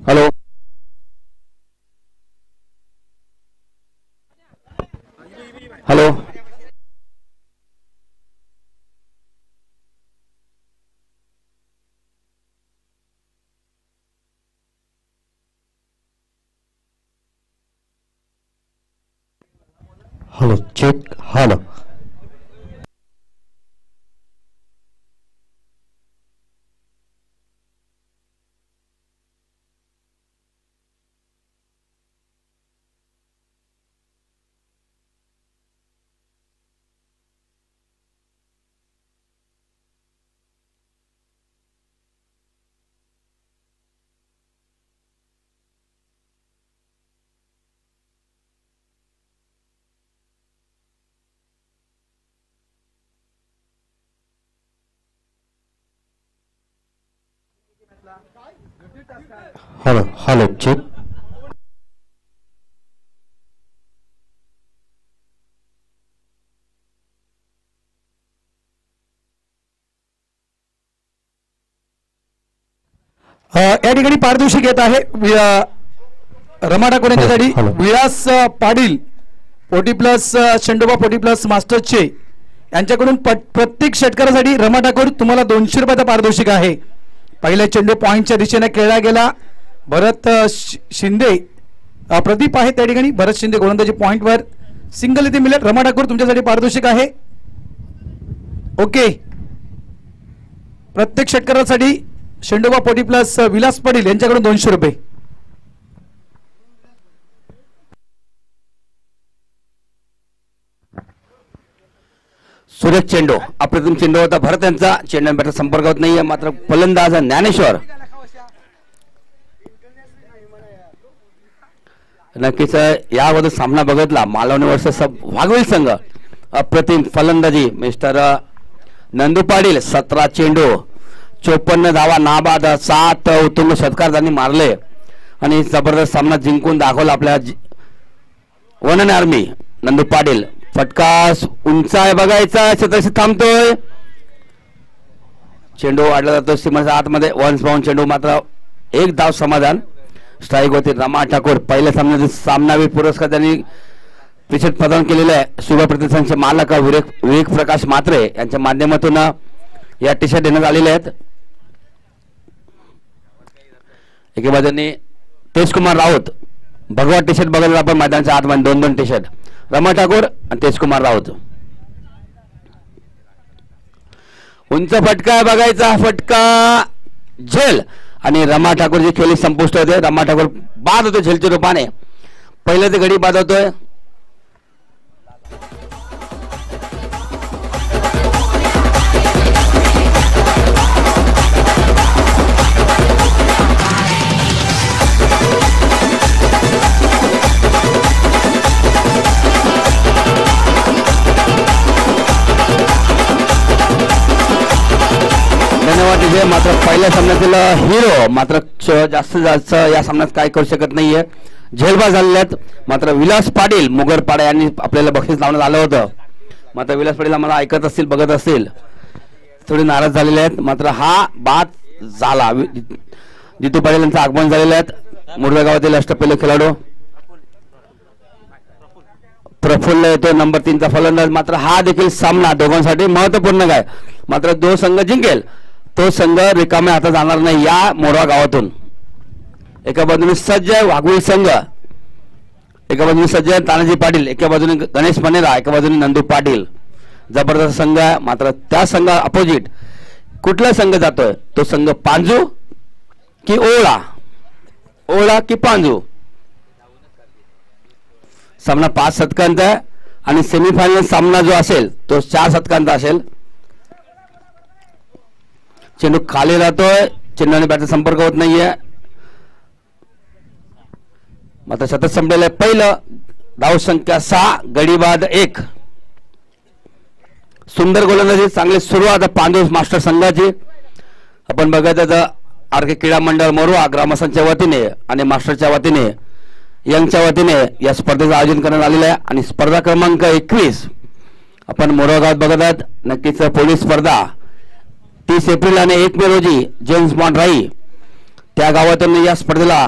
Hello hello hello check hello hello hello check या ठिकाणी पारितोषिक येत आहे रमा ठाकूर यांच्यासाठी विलास पाटील 40+ चेंडोबा 40+ मास्टर्सचे यांच्याकडून प्रत्येक षटकारासाठी रमा ठाकूर तुम्हाला 200 रुपयाचा पारितोषिक आहे. पहिला चेंडू पॉइंटच्या दिशेने खेळला गेला. भरत शिंदे प्रदीप आहे त्या ठिकाणी. भरत शिंदे गोलंदाजी पॉइंटवर सिंगल इथे मिळेल. रमा ठाकूर तुमच्यासाठी पारितोषिक आहे. ओके प्रत्येक षटकारासाठी चेंडोबा 40+ विलास पाटील यांच्याकडून 200 रुपये. सुरेख चेंडू अप्रतिम चेंडू होता भरत यांचा. चेंडू बॅटर संपर्क होत नाहीये मात्र फलंदाज ज्ञानेश्वर नक्कीच या अगोदर सामना बघितला मालवणी वर्सेस वाघवेल संघ. अप्रतिम फलंदाजी मिस्टर नंदू पाटील 17 चेंडू 54 धावा नाबाद 7 उत्तुंग षटकार त्यांनी मारले आणि जबरदस्त सामना जिंकून दाखवला आपल्या वन आर्मी. नंदू पाटील फटका उंच आहे बघायचा क्षेत्रक्षेत्र थांबतोय. चेंडू वाढला जातो सीमाच्या आतमध्ये. वन्स बाउंड चेंडू मात्र एक धाव समाधान. स्ट्राईक होती रमा ठाकूर. पहिल्या सामन्याचे सामनावीर पुरस्कार त्यांनी पिछट प्रदान केलेला आहे. शुभ प्रतिष्ठानचे मालक विवेक प्रकाश मात्रे यांच्या माध्यमातून या टी शर्ट देण्यात आलेले आहेत. एके बाजूने तेजकुमार राऊत भगवा टी शर्ट बघायला आपण मैदानाच्या आतमध्ये 2-2 टी शर्ट रमा ठाकूर आणि तेजकुमार राऊत. उंच फटका बघायचा फटका झेल आणि रमा ठाकूरची खेळी संपुष्ट होते. रमा ठाकूर बाद होतो झेलच्या रूपाने. पहिले ते गडी बाद होतोय. मात्र पहिल्या सामन्यातील हिरो मात्र जास्तीत जास्त या सामन्यात काय करू शकत नाहीये. झेलबाज झालेले आहेत. मात्र विलास पाटील मुगरपाडा यांनी आपल्याला बक्षीस लावण्यात आलं होतं. मात्र विलास पाटील आम्हाला ऐकत असतील बघत असतील थोडे नाराज झालेले आहेत. मात्र हा बाद झाला. जितू पाटील यांचं आगमन झालेलं आहे. मुरगा गावातील अष्टपैलू खेळाडू प्रफुल्ल येतो नंबर 3चा फलंदाज. मात्र हा देखील सामना दोघांसाठी महत्वपूर्ण आहे. मात्र जो संघ जिंकेल तो संघ रिकाम्या हातात जाणार नाही या मोरवा गावातून. एका बाजूने सज्ज वाघवेल संघ, एका बाजूने सज्ज तानाजी पाटील, एका बाजूने गणेश मनेरा, एका बाजूने नंदू पाटील. जबरदस्त संघ आहे. मात्र त्या संघ अपोजिट कुठला संघ जातोय तो संघ पांजू की ओळा, ओळा की पांजू. सामना 5 शतकांचा आहे आणि सेमीफायनल सामना जो असेल तो 4 शतकांचा असेल. चेंडू खाली राहतोय. चेंडू आणि बॅटचा संपर्क होत नाहीये. मात्र शतक संपलेलं आहे. पहिलं धाव संख्या 6 गडीबाद 1. सुंदर गोलंदाजी चांगली सुरुवात पांडुस मास्टर संघाची. आपण बघत आर के क्रीडा मंडळ मोरवा ग्रामस्थांच्या वतीने आणि मास्टरच्या वतीने यांच्या वतीने या स्पर्धेचं आयोजन करण्यात आलेलं आहे आणि स्पर्धा क्रमांक 21 आपण मोरगाव गावात बघत आहात. नक्कीच पोलीस स्पर्धा 30 एप्रिल आणि 1 मे रोजी जेम्स बॉन्ड राई त्या गावातून या स्पर्धेला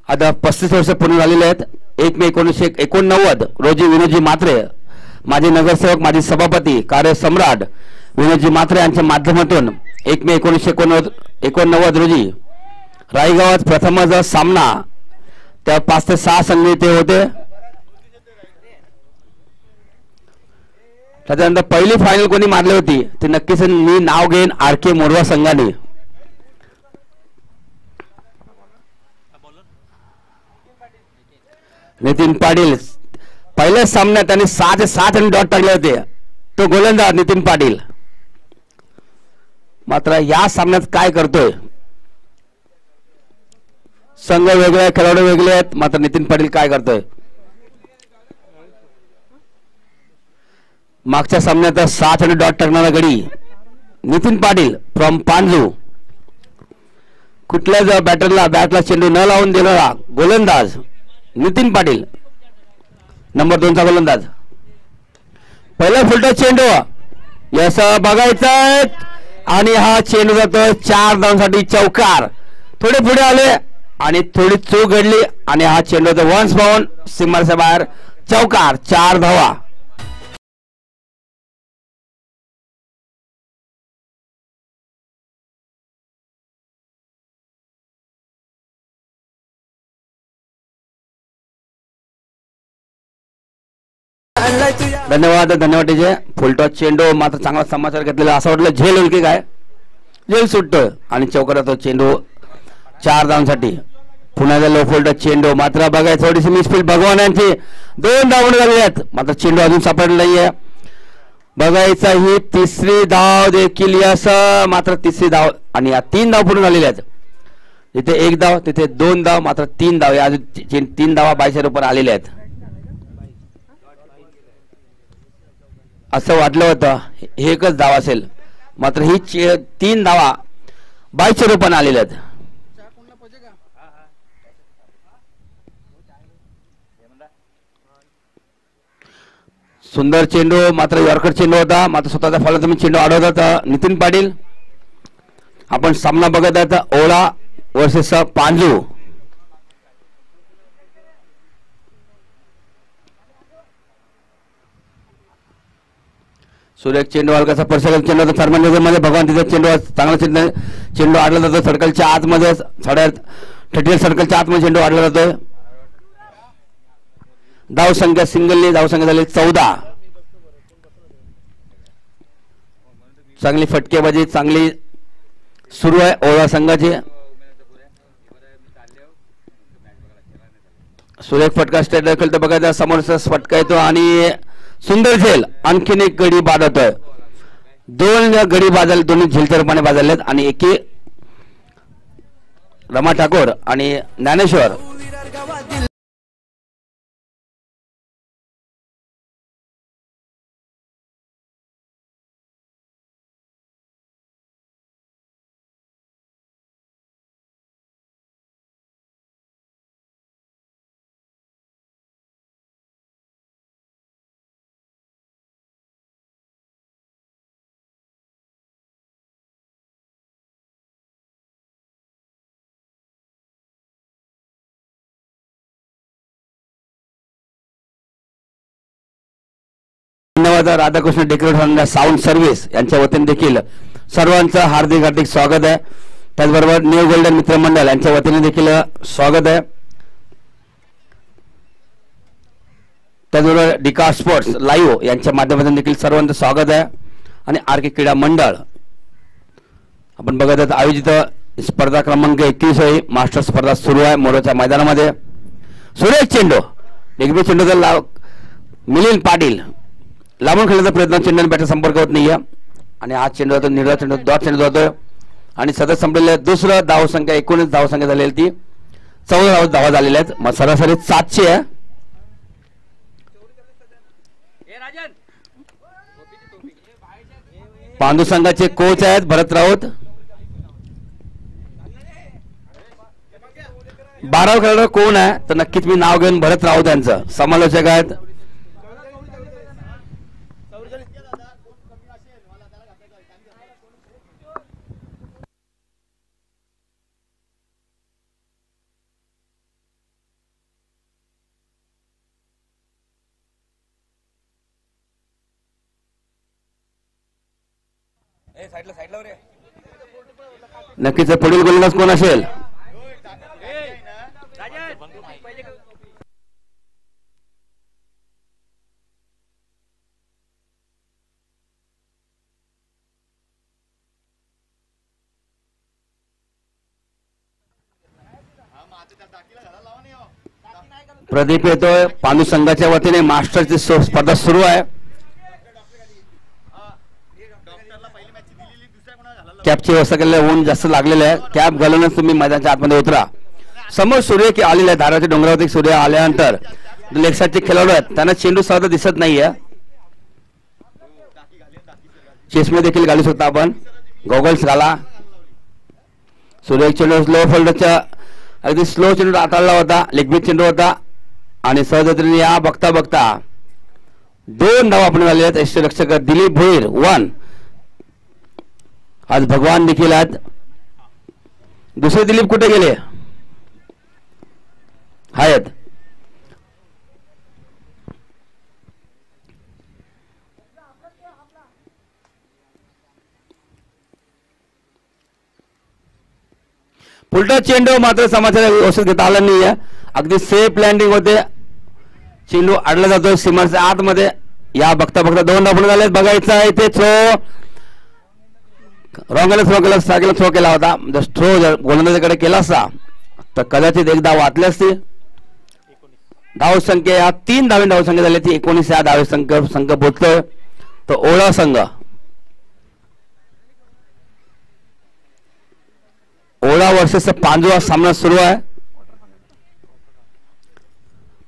आता 35 वर्ष पूर्ण झालेले आहेत. 1 मे 1989 रोजी विनोदजी म्हात्रे माजी नगरसेवक माजी सभापती कार्यसम्राट विनोदजी म्हात्रे यांच्या माध्यमातून 1 मे 1989 रोजी रायगावात प्रथमच सामना त्या 5 ते 6 संघ ते होते. त्याच्यानंतर पहिली फायनल कोणी मारली होती ते नक्कीच मी नाव घेईन RK मोरवा संघाने. नितीन पाटील पहिल्या सामन्यात त्यांनी 6 ते 7 रन डॉट टाकले होते. तो गोलंदाज नितीन पाटील मात्र या सामन्यात काय करतोय. संघ वेगळे खेळाडू वेगळे आहेत मात्र नितीन पाटील काय करतोय. मागच्या सामन्यात 7 रन डॉट टाकणारा गडी नितीन पाटील फ्रॉम पांजू. कुठल्याच बॅटरला बॅटला चेंडू न लावून देणारा गोलंदाज नितीन पाटील नंबर 2 चा गोलंदाज. पहिला फुलटॉस चेंडू यस बघायचा आणि हा चेंडू जातो 4 धावांसाठी चौकार. थोडे पुढे आले आणि थोडी चूक घडली आणि हा चेंडू वन्स बाउंड सीमाच्या बाहेर चौकार 4 धावा. धन्यवाद टीजे. फुलटॉस चेंडू मात्र चांगला समाचार घेतलेला. असं वाटलं झेल होईल की काय. झेल सुटतोय आणि चौकात तो चेंडू 4 धावांसाठी. पुण्याचा लो फुलटॉस चेंडू मात्र बघाय थोडीशी मिसफील्ड भगवान यांची 2 धावा झाली आहेत मात्र चेंडू अजून सापडला नाहीये. बघायचा ही 3री धाव देखील यस मात्र 3री धाव आणि या 3 धाव पूर्ण झालेल्या आहेत. तिथे 1 धाव तिथे 2 धाव मात्र 3 धाव या अजून 3 धावा 22 रुपये आलेल्या आहेत. असं वाटलं होतं हे एकच धाव असेल मात्र ही 3 धावा 22 रुपये आलेल्या आहेत. सुंदर चेंडू मात्र यॉर्कर चेंडू होता मात्र स्वतःचा फॉलो तुम्ही चेंडू अडवतात नितीन पाटील. आपण सामना बघत आहात ओळा वर्सेस पांजू. सुरेख चेंडू हलकासा पर्सकल चेंडू होता थर्मल मध्ये भगवान तिथे चेंडू चांगला चेंडू आडला जातो सर्कलच्या आतमध्ये 38 सर्कलच्या आतमध्ये चेंडू आडला जातोय. धाव संख्या सिंगलने धाव संख्या झाली 14. चांगली फटकेबाजी चांगली सुरू आहे ओळा संघाची. सुरेख फटका स्टेट खेळतो बघायचा समोरचा फटका येतो आणि सुंदर झेल आणखीन एक गडी बाद होतोय. 2 गडी बाजले दोन्ही झेलच्या रूपाने बाजलेत आणि एकी रमा ठाकूर आणि ज्ञानेश्वर. धन्यवाद राधाकृष्ण डेकोरेशन साऊंड सर्व्हिस यांच्या वतीने देखील सर्वांचं हार्दिक स्वागत आहे. त्याचबरोबर न्यू गोल्डन मित्रमंडळ यांच्या वतीने देखील स्वागत आहे. त्याचबरोबर डिका स्पोर्ट्स लाईव्ह यांच्या माध्यमातून देखील सर्वांचं स्वागत आहे. आणि RK क्रीडा मंडळ आपण बघत आहात आयोजित स्पर्धा क्रमांक 21 मास्टर स्पर्धा सुरू आहे मोरोच्या मैदानामध्ये. सुरेख चेंडू निगमी चेंडूचा मिलिंद पाटील लांबून खेळण्याचा प्रयत्न चेंडूने बॅटर संपर्क होत नाहीये आणि हा चेंडू होतो निर्धार चेंडू डॉट चेंडू होतोय आणि सतत संपलेल्या दुसरं धाव संख्या 19 धाव संख्या झालेली ती 14 धावा झालेल्या आहेत. मग सरासरी 700 आहे. पांडू संघाचे कोच आहेत भरत राऊत. 12 खेळाडू कोण आहे तर नक्कीच मी नाव घेऊन भरत राहू त्यांचं. समालोचक आहेत नक्कीच. पुढील गोलंदाज कोण असेल? प्रदीप येतोय. पांडू संघाच्या वतीने मास्टरची स्पर्धा सुरू आहे. कॅपची व्यवस्था केलेली, ऊन जास्त लागलेलं आहे. कॅप घालूनच तुम्ही मैदानाच्या आतमध्ये उतरा. समोर सूर्य की आलेले आहे. धाराच्या डोंगरावरती सूर्य आल्यानंतर लेग साईडचे खेळाडू आहेत त्यांना चेंडू सहज दिसत नाहीये. चेसमध्ये देखील घालू शकता आपण. गॉगल्स घाला. सूर्य चेंडू स्लो फोल्डरच्या अगदी स्लो चेंडू हाताळला होता. लेगबीट चेंडू होता आणि सहजरीने या बघता बघता 2 धावा आपण झाले आहेत. यष्टीरक्षक दिलीप भोईर 1. आज भगवान देखील आहेत. दुसरे दिलीप कुठे गेले आहेत? पुलटा चेंडू मात्र समाचार व्यवस्थित घेता आला नाहीये. अगदी सेफ लँडिंग होते. चेंडू अडला जातो सीमाच्या आतमध्ये. या बघता बघता 2 धावा झाले. बघायचं आहे ते थ्रो रॉंगला थ्रो केला, सागेला थ्रो केला होता. जर थ्रो गोलंदाजाकडे केला असता तर कदाचित एक धाव वाचली असती. धावसंख्या या 3 धावे धावसंख्या झाली ती 19 या धावे संघ पोहोचतोय. तो ओळा संघ ओळा वर्सेस पांजवा सामना सुरू आहे.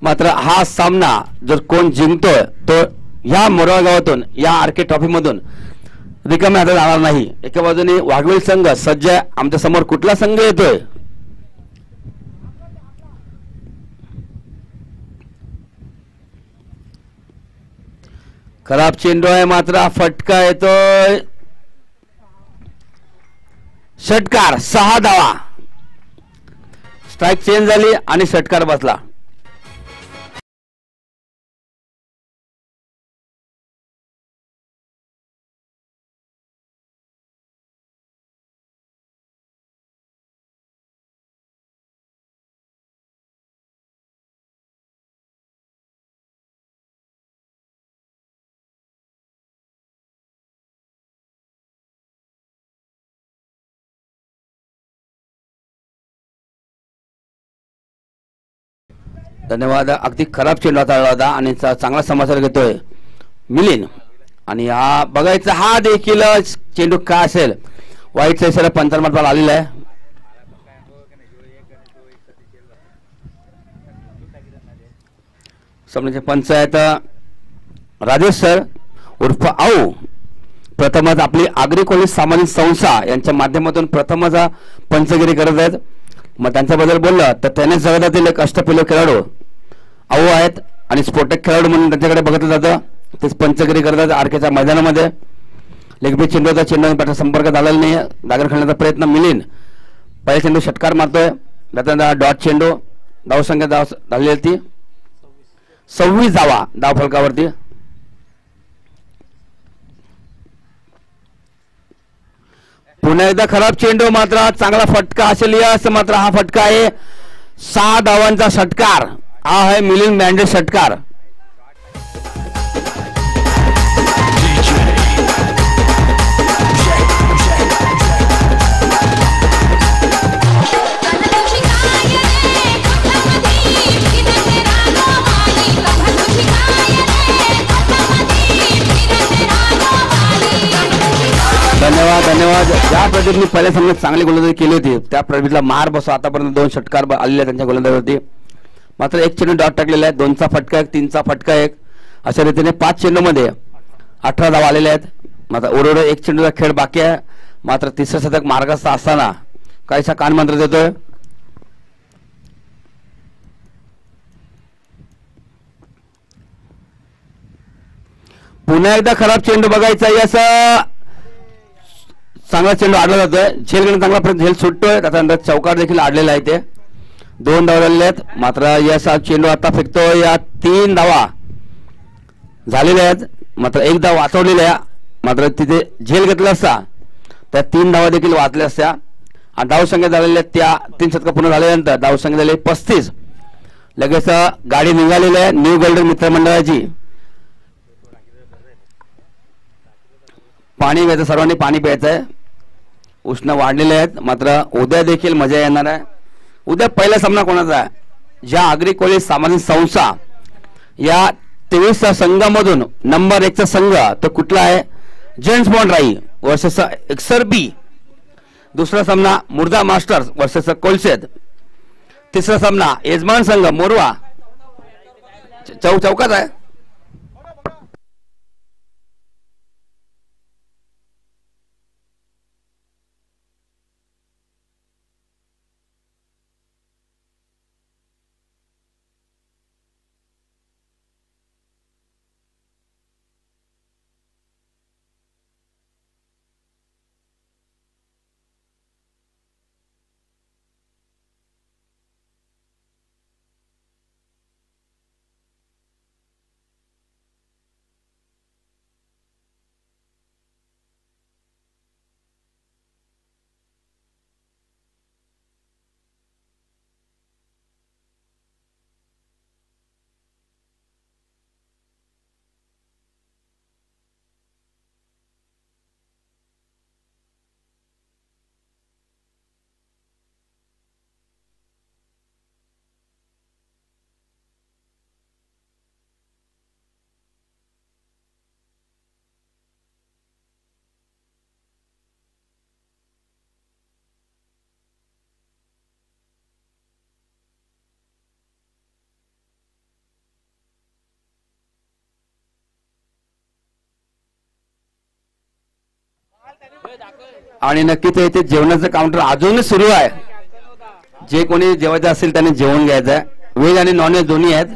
मात्र हा सामना जर कोण जिंकतोय तो या मोरवा गावातून या आरके ट्रॉफी मधून रिकाम्या हातात जाणार नाही. एका बाजूने वाघवेल संघ सज्ज आहे. आमच्या समोर कुठला संघ येतोय? खराब चेंडू आहे मात्र फटका येतोय. षटकार 6 धावा. स्ट्राईक चेंज झाली आणि षटकार बसला. धन्यवाद. अगदी खराब चेंडू हाताळला होता आणि चांगला समाचार घेतोय मिलिंद. आणि हा बघायचा हा देखील चेंडू काय असेल. वाईट इशारा पंचांमार्फत आलेला आहे. सामन्याचे पंच आहेत राजेश सर उर्फ आऊ. प्रथमच आपली आगरी कोळी सामाजिक संस्था यांच्या माध्यमातून प्रथमच पंचगिरी करत आहेत. मग त्यांच्याबद्दल बोललं तर त्याने जगातील एक अष्टपैलू खेळाडू आऊ आहेत आणि स्फोटक खेळाडू म्हणून त्यांच्याकडे बघितलं जातं. तेच पंचगिरी करतात आरकेच्या मैदानामध्ये. लेगबीट चेंडूचा चेंडू संपर्क झालेला नाही. दागर खेळण्याचा प्रयत्न मिलिंद. पहिला चेंडू षटकार मारतोय. त्याचा डॉट चेंडू. धावसंख्या झालेली ती 26 धावा धाव फलकावरती. पुन्हा एकदा खराब चेंडू मात्र चांगला फटका असेल यस. मात्र हा फटका आहे 6 धावांचा षटकार. हा आहे मिलिंद मॅन्डे षटकार. धन्यवाद धन्यवाद. ज्या प्रदीपने पहिल्या सामन्यात चांगली गोलंदाजी केली होती त्या प्रदीपला मार बसो. आतापर्यंत 2 षटकार आलेले त्यांच्या गोलंदाजीवरती. मात्र एक चेंडू डॉट टाकलेला आहे. 2चा फटका 1, 3चा फटका 1 अशा रीतीने 5 चेंडूमध्ये 18 धावा आलेल्या आहेत. मात्र उर्वरित एक चेंडूचा खेळ बाकी आहे. मात्र तिसरं शतक मार्गाचा असताना काहीसा कानमंत्र देतोय पुन्हा एकदा खराब चेंडू बघायचा आहे असं चांगला चेंडू आडला जातोय. झेलकडे चांगला प्रयत्न झेल सुटतोय. त्याच्यानंतर चौकार देखील आडलेला आहे. ते 2 धावा झालेले आहेत. मात्र यश हा चेंडू आता फेकतोय. या 3 धावा झालेल्या आहेत. मात्र 1 धाव वाचवलेली आहे. मात्र तिथे झेल घेतला असता त्या 3 धावा देखील वाचल्या असत्या. आणि धावसंख्या झालेल्या त्या 3 शतक पूर्ण झाल्यानंतर धावसंख्या झाली 35. लगेच गाडी निघालेली आहे न्यू गोल्डन मित्रमंडळाची. पाणी घ्यायचं, सर्वांनी पाणी प्यायचं आहे. उष्ण वाढलेले आहेत. मात्र उद्या देखील मजा येणार आहे. उद्या पहिला सामना कोणाचा आहे? ज्या आगरी कोळी सामाजिक संस्था या 23 संघामधून नंबर 1चा संघ तो कुठला आहे? जेम्स बॉन्ड राई वर्सेस एक्सर बी. दुसरा सामना मुर्दा मास्टर्स वर्सेस कोलसेद. तिसरा सामना यजमान संघ मोरवा चौकात आहे. आणि नक्कीच इथे जेवणाचं काउंटर अजूनही सुरू आहे. जे कोणी जेवायचं असेल त्यांनी जेवण घ्यायचं आहे. व्हेज आणि नॉन व्हेज दोन्ही आहेत.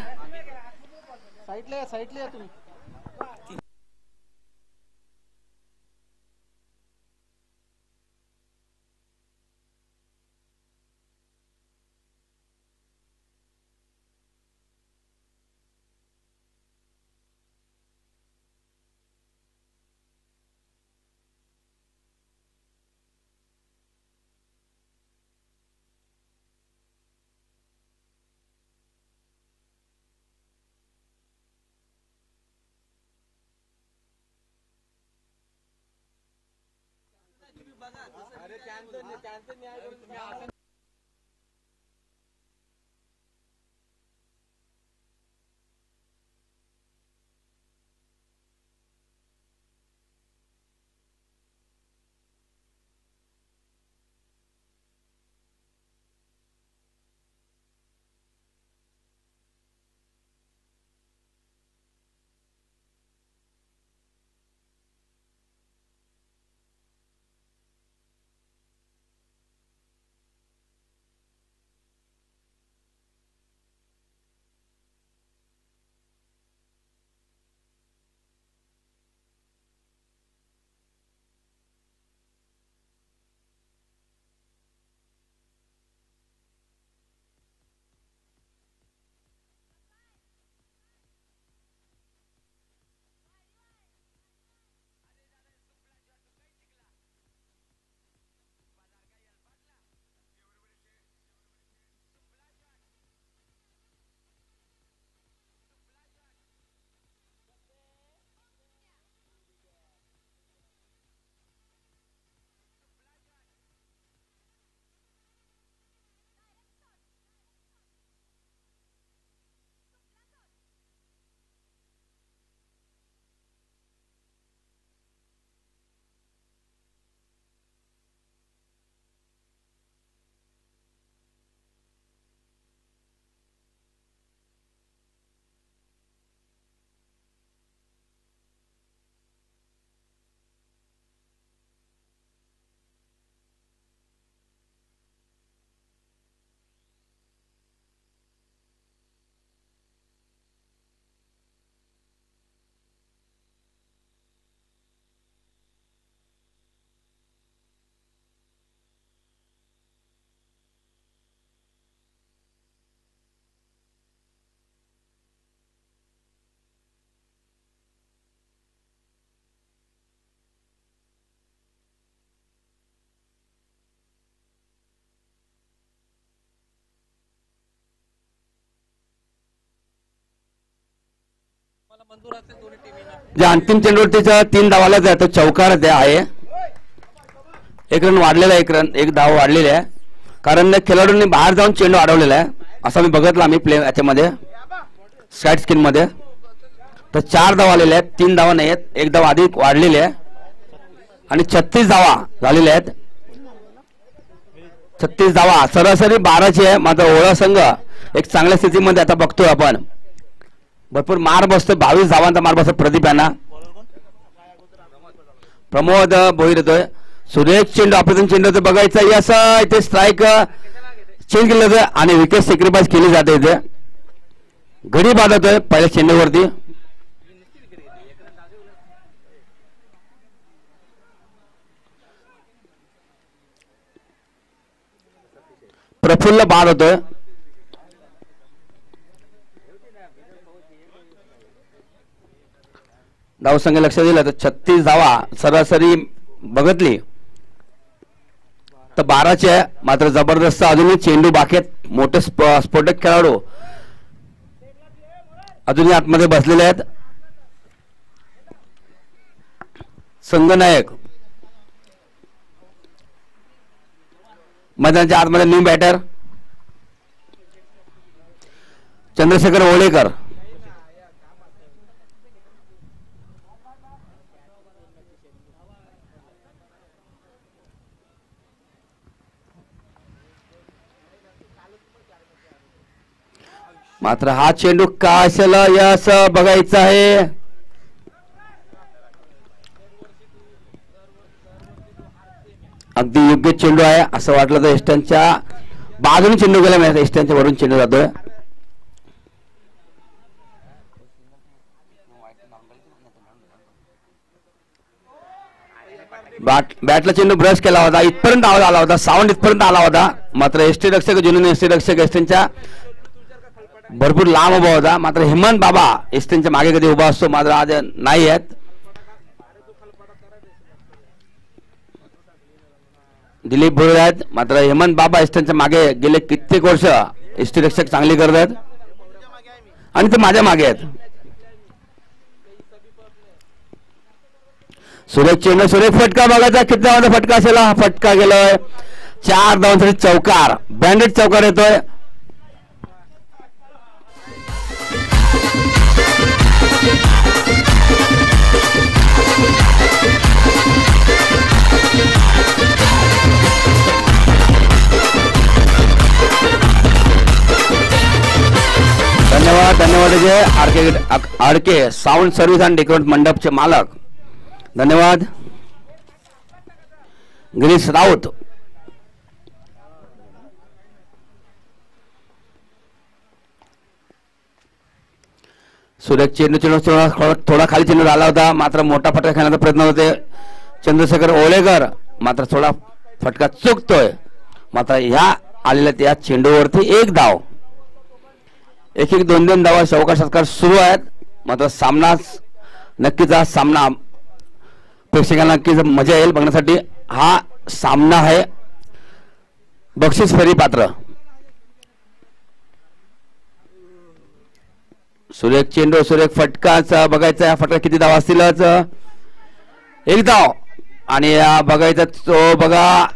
जे अंतिम चेंडूवरतीच्या 3 धावालाच आहे तो चौकार ते आहे. 1 रन वाढलेला आहे, एक धाव वाढलेली आहे कारण खेळाडूंनी बाहेर जाऊन चेंडू अडवलेला आहे असं मी बघितलं आम्ही प्ले याच्यामध्ये स्टार्ट स्क्रीन मध्ये. तर 4 धावा आलेल्या आहेत, 3 धावा नाही आहेत, 1 धाव अधिक वाढलेली आहे आणि 36 धावा झालेल्या आहेत. 36 धावा सरासरी 12ची आहे. मात्र ओळा संघ एक चांगल्या स्थितीमध्ये आता बघतोय आपण, भरपूर मार बसतोय. 22 धावांचा मार बसतो प्रदीप यांना. प्रमोद भोईर येतोय. सुरेश चेंडू ऑपरेशन चेंडू बघायचं यस इथे स्ट्राईक चेंज केलं जातं आणि विकेट सेक्रिफाईस केली जाते. इथे गडी बाद होतोय पहिल्या चेंडूवरती. प्रफुल्ल बाद होतोय. धावसंख्या लक्ष दिलं तर 36 धावा सरासरी बघितली तर 12ची आहे. मात्र जबरदस्त अजूनही चेंडू बाकी आहेत. मोठे स्फोटक खेळाडू अजूनही आतमध्ये बसलेले आहेत. संघनायक मैदानाच्या आतमध्ये न्यू बॅटर चंद्रशेखर ओळेकर. मात्र हा चेंडू का असेल यस बघायचं आहे. अगदी योग्य चेंडू आहे असं वाटलं तर एस्टनच्या बाजूने चेंडू गेला. एस्टनच्या वरून चेंडू जातोय. बॅटला चेंडू ब्रश केला होता, इथपर्यंत आवाज आला होता, साऊंड इथपर्यंत आला होता. मात्र एसटी रक्षक जुनून एसटी रक्षक एस्टनच्या भरपूर लांब उभा होता. मात्र हेमंत बाबा एस्टनच्या मागे कधी उभा असतो, मात्र आज नाही आहेत. दिलीप भोईर आहेत. मात्र हेमंत बाबा एस्टनच्या मागे गेले कित्येक वर्ष एसटी रक्षक चांगली करत आहेत आणि ते माझ्या मागे आहेत. सुरेश चेंडू सुरेश फटका बघायचा किती धावांचा फटका असेल. हा फटका गेलोय 4 धावांसाठी चौकार बँडेड चौकार येतोय. धन्यवाद RK sound service and decorate मंडपचे मालक. धन्यवाद गिरीश राऊत. सुरेश चेंडू थोडा खाली चेंडू आला होता. मात्र मोठा फटका खेळण्याचा प्रयत्न होते चंद्रशेखर ओळेकर. मात्र थोडा फटका चुकतोय. मात्र ह्या आलेल्या त्या चेंडूवरती 1 धाव. 1-1 2-2 धावा षटकार षटकार सुरू आहेत. मात्र सामना नक्कीच हा सामना प्रेक्षकांना नक्कीच मजा येईल बघण्यासाठी. हा सामना आहे बक्षीस फेरी पात्र. सुरेख चेंडू सुरेख फटकाचा बघायचा. हा फटका किती धावा असतीलच. 1 धाव आणि बघायचा तो बघा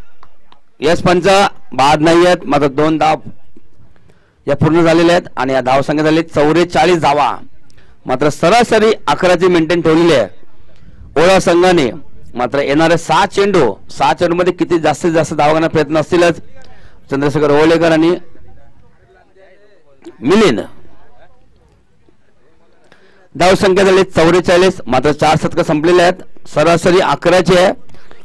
यस पंच बाद नाही आहेत. मात्र 2 धाव या पूर्ण झालेल्या आहेत आणि या धावसंख्या झाली 44 धावा. मात्र सरासरी 11ची मेंटेन ठेवलेली आहे ओळा संघाने. मात्र येणारे 6 चेंडू मध्ये किती जास्तीत जास्त धावा करण्याचा प्रयत्न असतीलच चंद्रशेखर ओळेकर आणि मिलिंद. धावसंख्या झाली 44. मात्र 4 शतकं संपलेले आहेत. सरासरी 11ची आहे.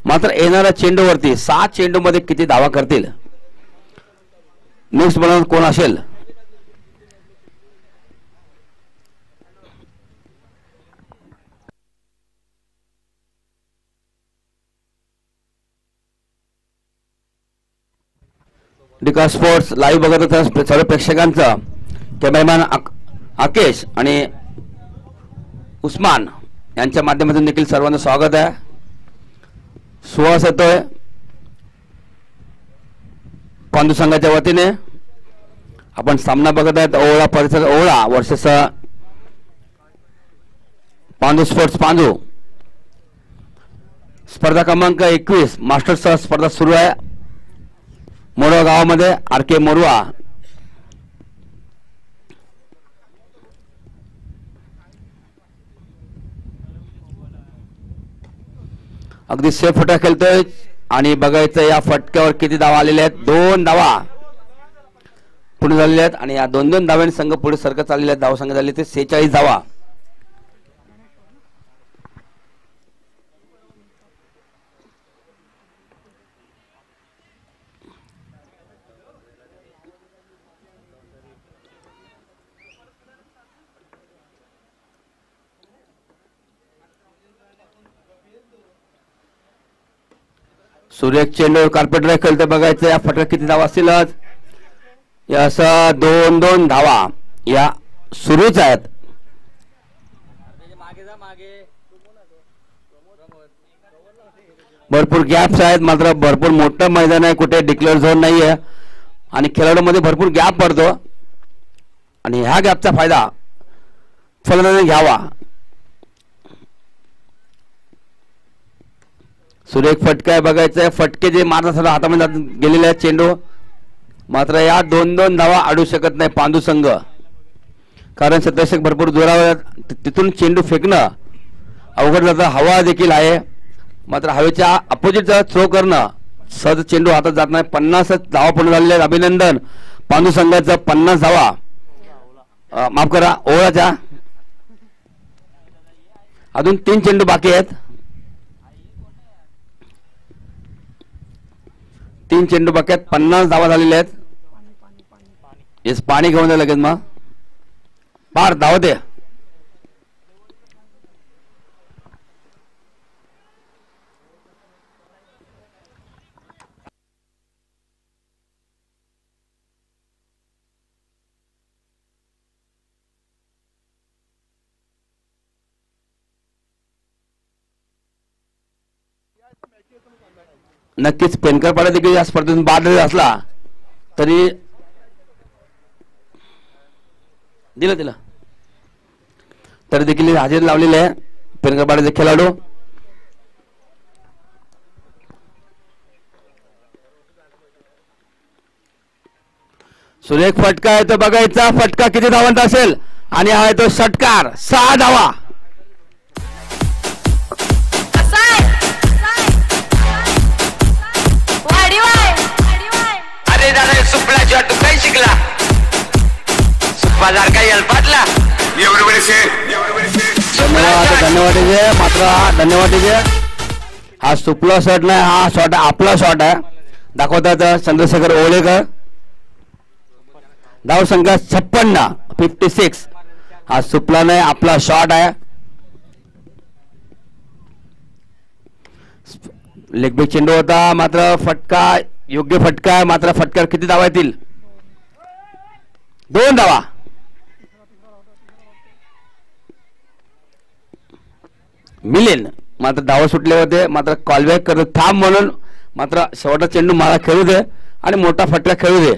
मात्र येणाऱ्या चेंडूवरती 6 चेंडूमध्ये किती धावा करतील. नेक्स्ट बॉलर कोण असेल. डिका स्पोर्ट्स लाईव्ह बघत होत्या सर्व प्रेक्षकांचं कॅमेरामॅन आकेश आणि उस्मान यांच्या माध्यमातून देखील सर्वांचं स्वागत आहे. सुहास येतोय पांडू संघाच्या वतीने. आपण सामना बघत आहेत ओळा परिसर ओळा वर्सेस पांडू स्पोर्ट्स पांडू स्पर्धा क्रमांक 21 मास्टर्स स्पर्धा सुरू आहे मोरवा गावामध्ये आर के मोरवा. अगदी सेफ फटका खेळतोय आणि बघायचं या फटक्यावर किती धावा आलेले आहेत. 2 धावा पुढे झालेल्या आहेत आणि या 2-2 धाव्यांनी संघ पुढे सरकत चाललेले आहेत. धाव संघ झाले ते 46 धावा. सूर्य चेंडूवर कार्पेटर खेळते बघायचं या फटका किती धावा असतीलच. असं 2-2 धावा या सुरूच आहेत. भरपूर गॅप्स आहेत मात्र भरपूर मोठं मैदान आहे कुठे डिक्लेअर झोन नाही आहे आणि खेळाडूमध्ये भरपूर गॅप पडतो आणि ह्या गॅपचा फायदा फलंदाजाने घ्यावा. सुरेख फटका आहे बघायचं फटके जे मारतात सगळं हातामध्ये गेलेले आहेत चेंडू मात्र या 2-2 धावा अडू शकत नाही पांडू संघ कारण सदस्य भरपूर जोरावर तिथून चेंडू फेकणं अवघड जातं. हवा देखील आहे मात्र हवेच्या अपोजिट थ्रो करणं सहज चेंडू हातात जात नाही. 50 धावा पूर्ण झालेल्या आहेत. अभिनंदन पांडू संघाचं 50 धावा माफ करा ओव्हरच्या अजून 3 चेंडू बाकी आहेत. 3 चेंडू बाकी आहेत. 50 धावा झालेल्या आहेत. येस पाणी घेऊन द्या लगेच मग पार धावत आहे. नक्कीच पेनकरपाडा देखील या स्पर्धेतून बाद असला तरी दिलं तरी देखील हजेरी लावलेले आहे पेनकरपाड्याचे खेळाडू. सुरेख फटका आहे तो बघायचा फटका किती धावांत असेल आणि हा आहे तो षटकार 6 धावा. काय शिकला बाजार काही अल्पातला धन्यवाद मात्र धन्यवाद हा सुपला शॉट नाही हा शॉट आपला शॉट आहे दाखवतात चंद्रशेखर ओळेकर. धाव संख्या 56 हा सुपला नाही आपला शॉट आहे. लेग चेंडू होता मात्र फटका योग्य फटका आहे मात्र फटक्यावर किती धावा येतील 2 धावा. मिलेन मात्र धावा सुटले होते मात्र कॉलबॅक करत थांब म्हणून मात्र शेवटचा चेंडू मला खेळू दे आणि मोठा फटका खेळू दे.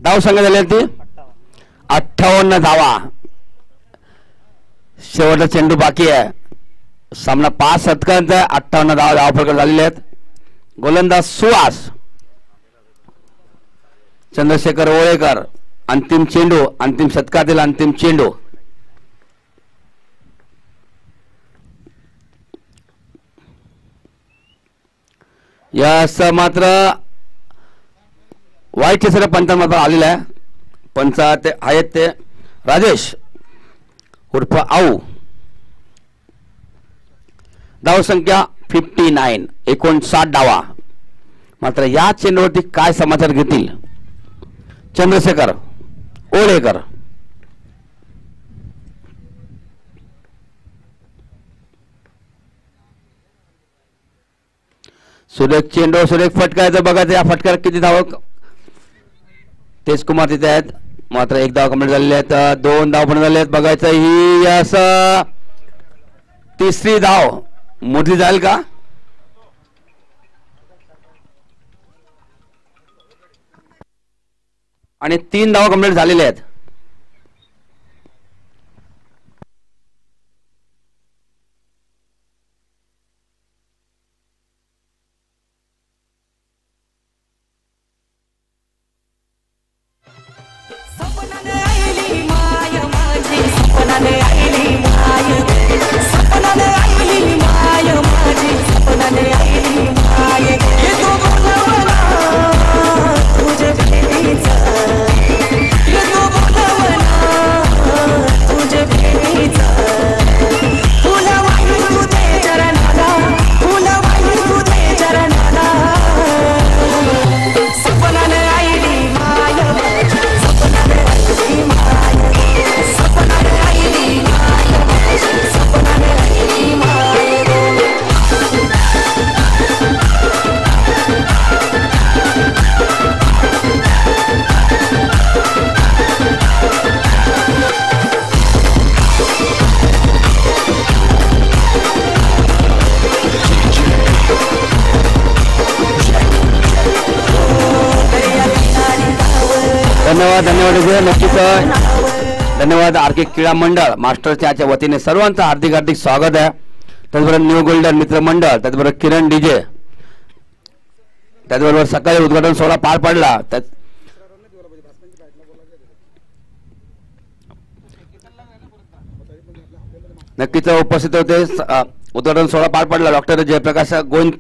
धाव संख्या झाली ती 58 धावा. शेवटचा चेंडू बाकी आहे. सामना 5 षटकांचा 58 धावा फरक झालेले आहेत. गोलंदाज सुहास चंद्रशेखर ओळेकर अंतिम चेंडू अंतिम षटकातील अंतिम चेंडू. यास मात्र वाईट सर पंचांत मात्र आलेला आहे. पंच आहेत ते राजेश उर्फ आऊ. धाव संख्या 59 59 धावा. मात्र या चेंडूवरती काय समाचार घेतील चंद्रशेखर ओळेकर. सुरेख चेंडू सुरेख फटकायचं बघायचं या फटक्यावर किती धाव तेजकुमार तिथे आहेत मात्र 1 धाव कंप्लीट झालेले आहेत. 2 धाव पण झाले आहेत बघायचं ही असं 3री धाव मोठी जाईल का आणि 3 धावा कंप्लीट झालेले आहेत. धन्यवाद धन्यवाद नक्कीच धन्यवाद. आर्किक क्रीडा मंडळ मास्टरच्या वतीने सर्वांचं हार्दिक हार्दिक स्वागत आहे. त्याचबरोबर न्यू गोल्डन मित्र मंडळ, त्याचबरोबर किरण डीजे, त्याचबरोबर सकाळी उद्घाटन सोहळा पार पडला. नक्कीच उपस्थित होते. उद्घाटन सोहळा पार पडला. डॉक्टर जयप्रकाश गोविंद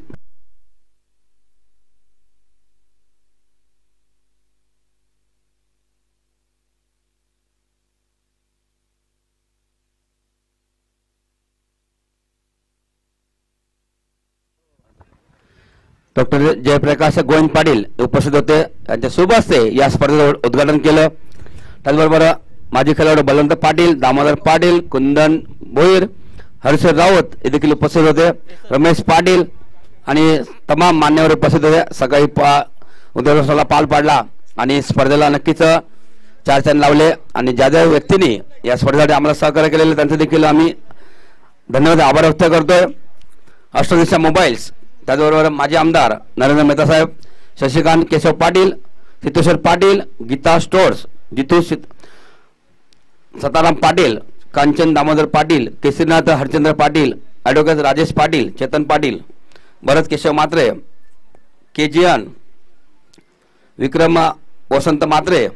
डॉक्टर जयप्रकाश गोविंद पाटील उपस्थित होते. त्यांच्या शुभ हस्ते या स्पर्धेचं उद्घाटन केलं. त्याचबरोबर माजी खेळाडू बलवंत पाटील, दामोदर पाटील, कुंदन भोईर, हर्षद राऊत हे देखील उपस्थित होते. रमेश पाटील आणि तमाम मान्यवर उपस्थित होते. सकाळी उद्घाटन सोहळा पार पाडला आणि स्पर्धेला नक्कीच चार लावले. आणि ज्या ज्या व्यक्तींनी या स्पर्धेसाठी आम्हाला सहकार्य केलेले त्यांचे देखील आम्ही धन्यवाद आभार व्यक्त करतोय. अष्टदिशा मोबाईल्स, त्याचबरोबर माजी आमदार नरेंद्र मेहता साहेब, Shashikant Keshav Patil, Siddheshwar Patil, Geeta stores, Jitu Sataram Patil, Kanchan Damodar Patil, Kesarinath Harchandra Patil, advocate Rajesh Patil, Chetan Patil, Bharat Keshav Matre, KGN, Vikram Vasant Matre,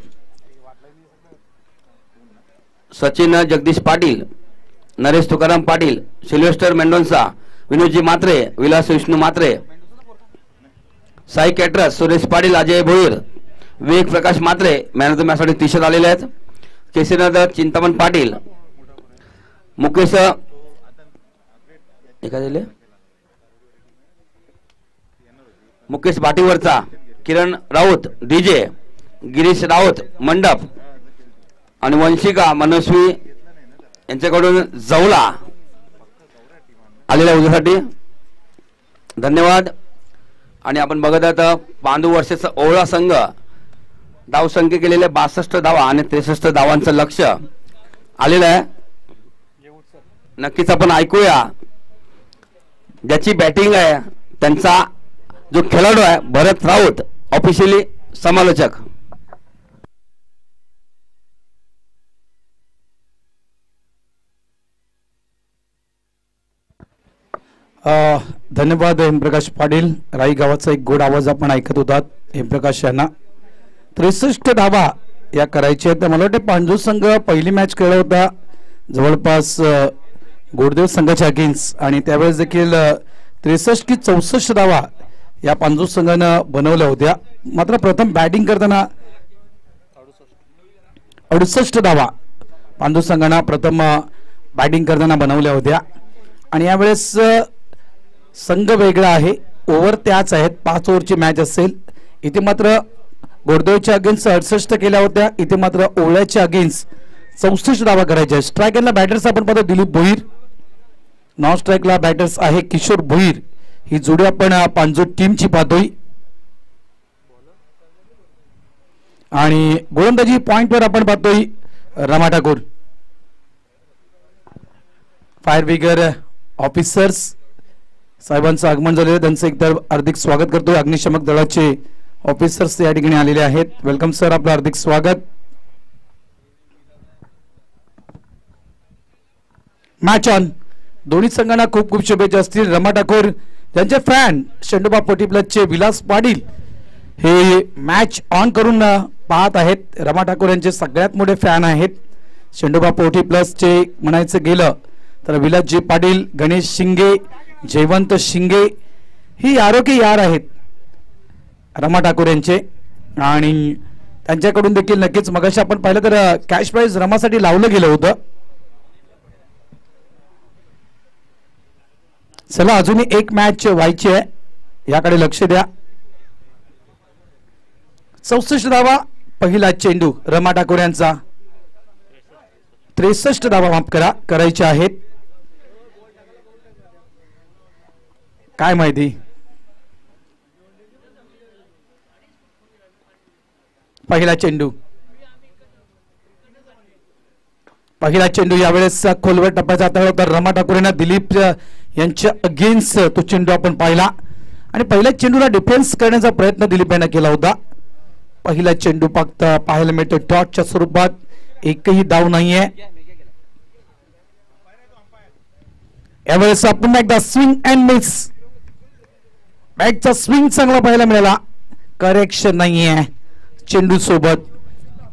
Sachin Jagdish Patil, Naresh Tukaram Patil, Sylvester Mendonsa, Vinodji Matre, Vilas Vishnu Matre, Sai caterers, Suresh Patil, Ajay Bhoir, Vivek Prakash Matre man of the मॅचसाठी टी-शर्ट आलेले आहेत. केसरीनाथ चिंतामण पाटील, मुकेश मुकेश भाटीवरचा, किरण राऊत डीजे, गिरीश राऊत मंडप आणि वंशिका मनस्वी यांच्याकडून जवला आलेल्या उद्यासाठी धन्यवाद. आणि आपण बघत आहात पांडू वर्षेचा ओवळा संघ धावसंख्या केलेले 62 धावा आणि 63 धावांचं लक्ष आलेलं आहे. नक्कीच आपण ऐकूया ज्याची बॅटिंग आहे त्यांचा जो खेळाडू आहे भरत राऊत, ऑफिशियली समालोचक. धन्यवाद हेमप्रकाश पाटील. राई गावाचा एक गोड आवाज आपण ऐकत होतात. हेमप्रकाश यांना 63 धावा या करायच्या आहेत. मला वाटते पांडू संघ पहिली मॅच खेळला होता जवळपास गोडदेव संघाच्या अगेन्स्ट आणि त्यावेळेस देखील 63 की 64 धावा या पांडू संघानं बनवल्या होत्या. मात्र प्रथम बॅटिंग करताना 68 धावा पांडू संघानं प्रथम बॅटिंग करताना बनवल्या होत्या. आणि यावेळेस संघ वेगळा आहे, ओव्हर त्याच आहेत, 5 ओव्हरची मॅच असेल. इथे मात्र गोडदेवच्या अगेन्स्ट 68 केल्या होत्या, इथे मात्र ओवळ्याच्या अगेन्स्ट 64 धावा करायच्या. स्ट्रायकरला बॅटर्स आपण पाहतो दिलीप भोईर, नॉन स्ट्राईकला बॅटर्स आहे किशोर भोईर. ही जोडी आपण पांजो टीमची पाहतोय. आणि गोलंदाजी पॉइंटवर आपण पाहतोय Rama Thakur. Fire brigade officers साहेबांचं आगमन झालेलं, त्यांचं एकदा हार्दिक स्वागत करतोय. अग्निशमक दलाचे ऑफिसर्स या ठिकाणी आलेले आहेत. वेलकम सर, आपलं हार्दिक स्वागत. Match on. दोन्ही संघांना खूप खूप शुभेच्छा असतील. रमा ठाकूर त्यांचे फॅन शेंडोबा पोटी प्लसचे विलास पाटील हे मॅच ऑन करून पाहत आहेत. रमा ठाकूर यांचे सगळ्यात मोठे फॅन आहेत. शेंडोबा पोटी प्लसचे म्हणायचं गेलं तर विलासजी पाटील, गणेश शिंगे, जयवंत शिंगे ही आरोग्य यार आहेत रमा ठाकूर यांचे. आणि त्यांच्याकडून देखील नक्कीच मगाशी आपण पाहिलं तर कॅश प्राइज रमासाठी लावलं गेलं होतं. चला अजूनही एक मॅच व्हायची आहे, याकडे लक्ष द्या. 64 धावा पहिला चेंडू रमा ठाकूर यांचा. 63 धावा माफ करा करायच्या आहेत. काय माहिती पहिला चेंडू यावेळेस खोलवर टप्प्याचा हाताळला होता रमा ठाकूर यांना. दिलीप यांच्या अगेन्स्ट तो चेंडू आपण पाहिला आणि पहिल्या चेंडूला डिफेन्स करण्याचा प्रयत्न दिलीप यांना केला होता. पहिला चेंडू फक्त पाहायला मिळतो डॉटच्या स्वरूपात, एकही धाव नाहीये. यावेळेस पुन्हा एकदा स्विंग अँड मिस, बॅटचा स्विंग चांगला पाहायला मिळाला, करेक्शन नाहीये चेंडू सोबत.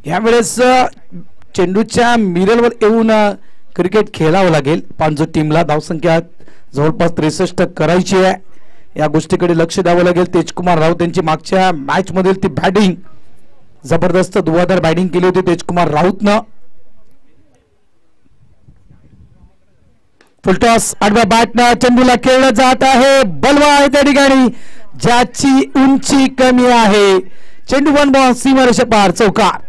यावेळेस चेंडूच्या मिरलवर येऊन क्रिकेट खेळावं लागेल पांजू टीमला. धावसंख्या जवळपास 63 करायची आहे, या गोष्टीकडे लक्ष द्यावं लागेल. तेजकुमार राऊत यांची मागच्या मॅच मधील ती बॅटिंग जबरदस्त धुवाधार बॅटिंग केली होती तेजकुमार राऊतनं. फुलटॉस आडव्या बॅटनं चेंडूला खेळलं जात आहे. बलवा आहे त्या ठिकाणी, ज्याची उंची कमी आहे. चेंडू 1 बॉल सीमारेषा पार, चौकार.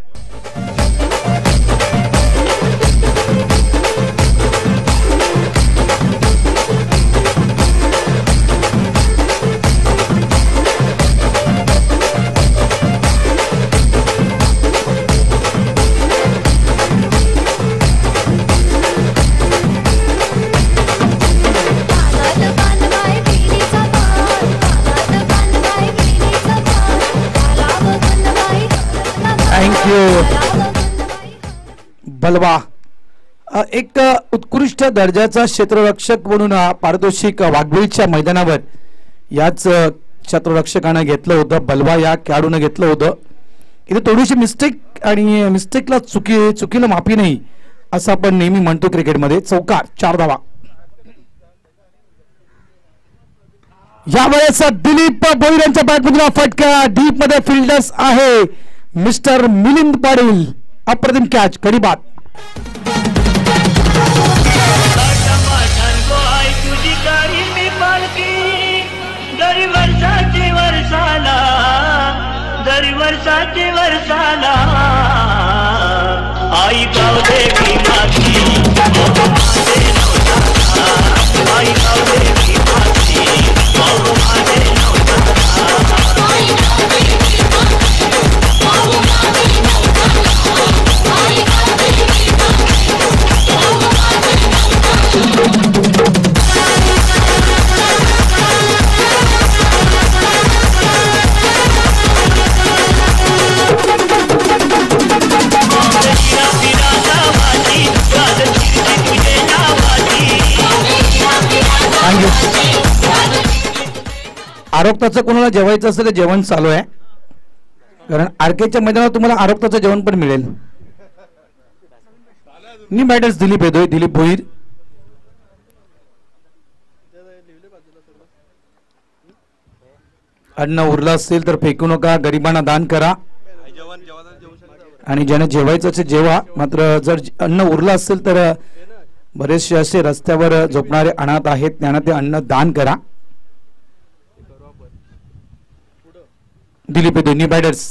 बलवा एक उत्कृष्ट दर्जाचा क्षेत्ररक्षक म्हणून पारितोषिक वाघबीळच्या मैदानावर याच क्षेत्ररक्षकानं घेतलं होतं. बलवा या खेळाडूनं घेतलं होतं. इथे थोडीशी मिस्टेक आणि मिस्टेकला चुकीला माफी नाही असं आपण नेहमी म्हणतो क्रिकेटमध्ये. चौकार, 4 धावा. यावेळेस दिलीप भोईर यांच्या बॅटमधून फटका, डीप मध्ये फिल्डर्स आहे मिस्टर मिलिंद पाटील. अप्रतिम कॅच, खरी बात. वर्षाचे वर्षाला आई गाव देवी माती, आई गाव देवी माती, आरोग्याचं कोणाला जेवायचं असेल तर जेवण चालू आहे, कारण आरकेच्या मैदानावर तुम्हाला आरोग्याचं जेवण पण मिळेल. नी बॅटर्स दिलीप येतोय, दिलीप भोईर. अन्न उरलं असेल तर फेकू नका, गरिबांना दान करा आणि ज्याने जेवायचं असेल जेवा. मात्र जर अन्न उरलं असेल तर बरेचसे असे रस्त्यावर झोपणारे अनाथ आहेत, त्यांना ते अन्न दान करा. दिलीप दोन्ही बॅटर्स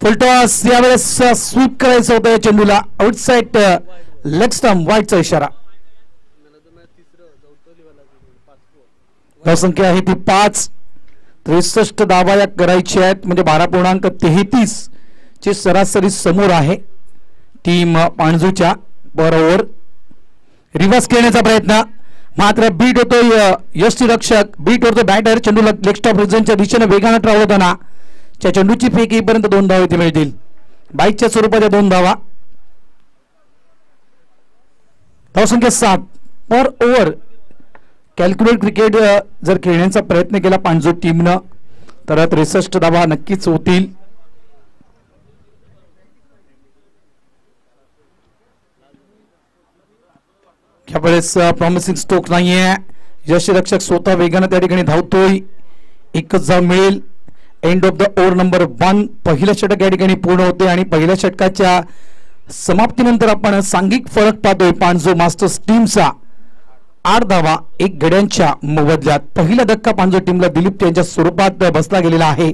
फुलटॉस. यावेळेस स्वीप करायचं होतं या चेंडूला, आउटसाइड लेग स्टंप, वाईटचा इशारा. धावसंख्या आहे ती 5. 63 धावा या करायची आहेत, म्हणजे 12.33 ची सरासरी समोर आहे टीम पाणजूच्या. बरोबर रिव्हर्स खेळण्याचा प्रयत्न, मात्र बीट होतोय यष्टीरक्षक, बीट होतो बॅटर. चेंडूला लेग स्टॉप रिजनच्या दिशेने वेगाने ट्रॅव्हल होताना त्या चेंडूची फेक येईपर्यंत 2 धावा इथे मिळतील. बाईकच्या स्वरूपाच्या 2 धावा. धावसंख्या 7 पर ओव्हर. कॅल्क्युलेट क्रिकेट जर खेळण्याचा प्रयत्न केला पांजू टीमनं तर 63 धावा नक्कीच होतील. यावेळेस प्रॉमिसिंग स्ट्रोक नाहीये. यष्टीरक्षक स्वतः वेगाने त्या ठिकाणी धावतोय, एकच धाव मिळेल. End of the over number 1. पहिलं षटक या ठिकाणी पूर्ण होते आणि पहिल्या षटकाच्या समाप्तीनंतर आपण सांघिक फरक पाहतोय पांजो मास्टर्स टीमचा. 8 धावा 1 गड्यांच्या मोबदल्यात. पहिला धक्का पांजो टीमला दिलीप यांच्या स्वरूपात बसला गेलेला आहे.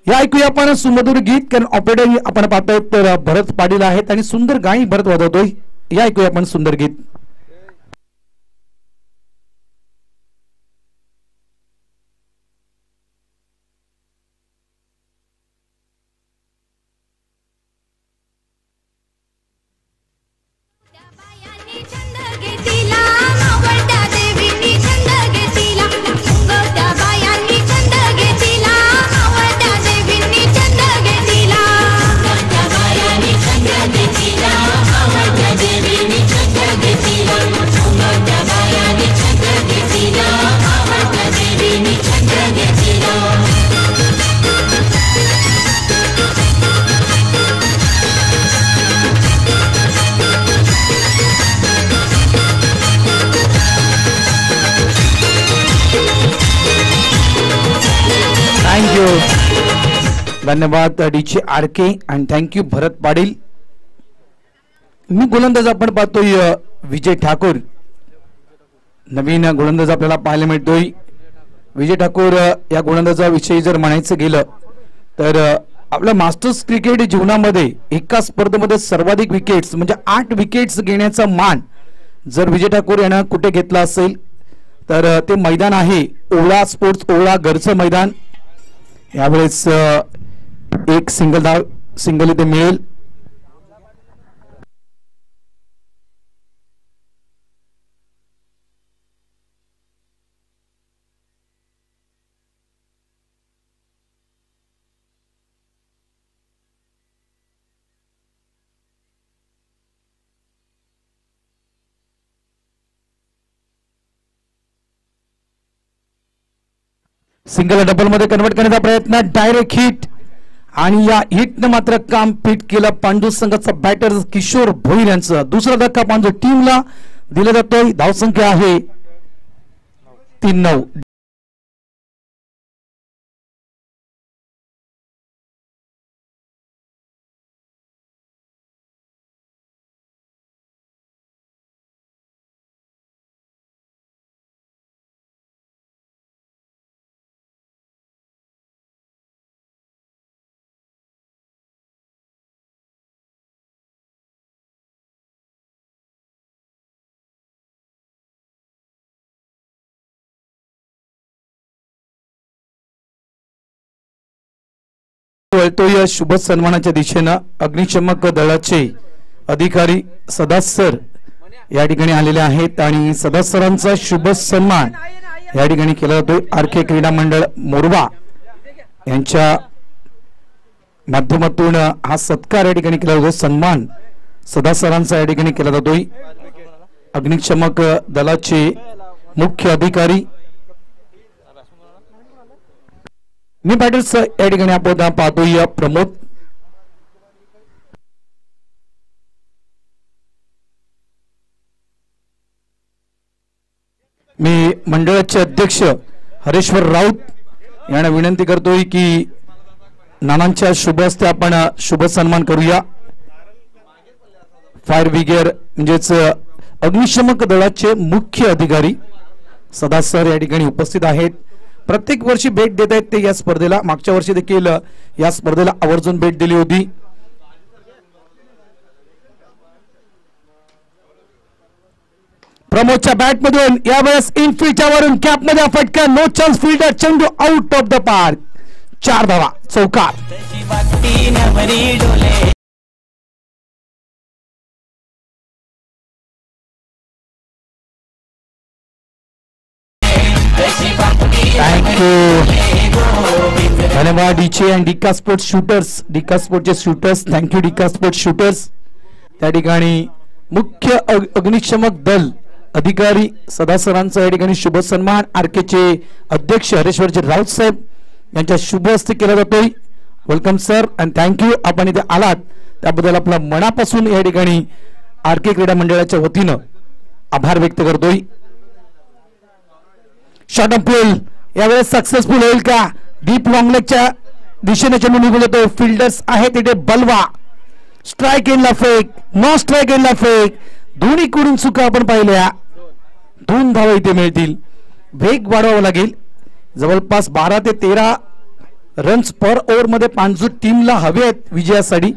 या ऐकूया आपण सुमधुर गीत, कारण ऑपरेटर आपण पाहतोय तर भरत पाटील आहेत आणि सुंदर गाणी भरत वाजवतोय. या ऐकूया आपण सुंदर गीत. छंद घेतला धन्यवाद डीचे आरके आणि थँक्यू भरत पाटील. मी गोलंदाज आपण पाहतोय विजय ठाकूर. नवीन गोलंदाज आपल्याला पाहायला मिळतोय. विजय ठाकूर या गोलंदाजाविषयी जर म्हणायचं गेलं तर आपल्या मास्टर्स क्रिकेट जीवनामध्ये एका स्पर्धेमध्ये सर्वाधिक विकेट्स म्हणजे 8 विकेट्स घेण्याचा मान जर विजय ठाकूर यानं कुठे घेतला असेल तर ते मैदान आहे ओळा स्पोर्ट्स ओळा घरचं मैदान. यावेळेस एक सिंगल इथे मिळेल. सिंगल डबल मध्ये कन्वर्ट करण्याचा प्रयत्न डायरेक्ट हिट आणि या हिटनं मात्र काम फिट केलं पांडू संघाचा बॅटर किशोर भोईर यांचं. दुसरा धक्का पांडू टीमला दिला जातोय. धावसंख्या आहे 3-9. वळतोय शुभ सन्मानाच्या दिशेनं. अग्निशमक दलाचे अधिकारी सदास सर या ठिकाणी आलेले आहेत आणि सदास सरांचा शुभ सन्मान या ठिकाणी केला जातोय. आरके क्रीडा मंडळ मोरवा यांच्या माध्यमातून हा सत्कार या ठिकाणी केला जातोय. सन्मान सदास सरांचा या ठिकाणी केला जातोय. अग्निशमक दलाचे मुख्य अधिकारी मी बॅटर्स या ठिकाणी आपण पाहतोय प्रमोद. मी मंडळाचे अध्यक्ष हरेश्वर राऊत यांना विनंती करतोय की नानांच्या शुभ हस्ते आपण शुभ सन्मान करूया. फायर ब्रिगेड म्हणजेच अग्निशमक दलाचे मुख्य अधिकारी सदास सर या ठिकाणी उपस्थित आहेत. प्रत्येक वर्षी भेट देत आहेत ते या स्पर्धेला. मागच्या वर्षी देखील या स्पर्धेला आवर्जून भेट दिली होती. प्रमोदच्या बॅट मधून यावेळेस इनफिल्डच्या वरून कॅप मध्ये फटका. No chance fielder. चेंडू आउट ऑफ द पार्क. 4 धावा चौकार. धन्यवाद डीचे and Dika sports shooters. Dika स्पोर्टचे shooters thank you. Dika sports shooters त्या ठिकाणी मुख्य अग्निशमक दल अधिकारी सदासरांचा या ठिकाणी शुभ सन्मान आरकेचे अध्यक्ष हरेश्वरजी राऊत साहेब यांच्या शुभ हस्ते केला जातोय. Welcome sir and thank you. आपण इथे आलात त्याबद्दल आपला मनापासून या ठिकाणी आरके क्रीडा मंडळाच्या वतीनं आभार व्यक्त करतोय. शॉट ऑफ पूल यावेळेस सक्सेसफुल होईल का? डीप लॉंग लेगच्या दिशेने चेंडू निघून येतो. फिल्डर्स आहे तिथे बलवा. स्ट्राइक एंडला फेक. नो स्ट्राइक एंडला फेक. दोन्ही कडून चुका आपण पाहिल्या. 2 धावा इथे मिळतील. वेग वाढवावा लागेल. जवळपास 12 ते 13 रन्स पर ओव्हर मध्ये पांजू टीमला हवे आहेत विजयासाठी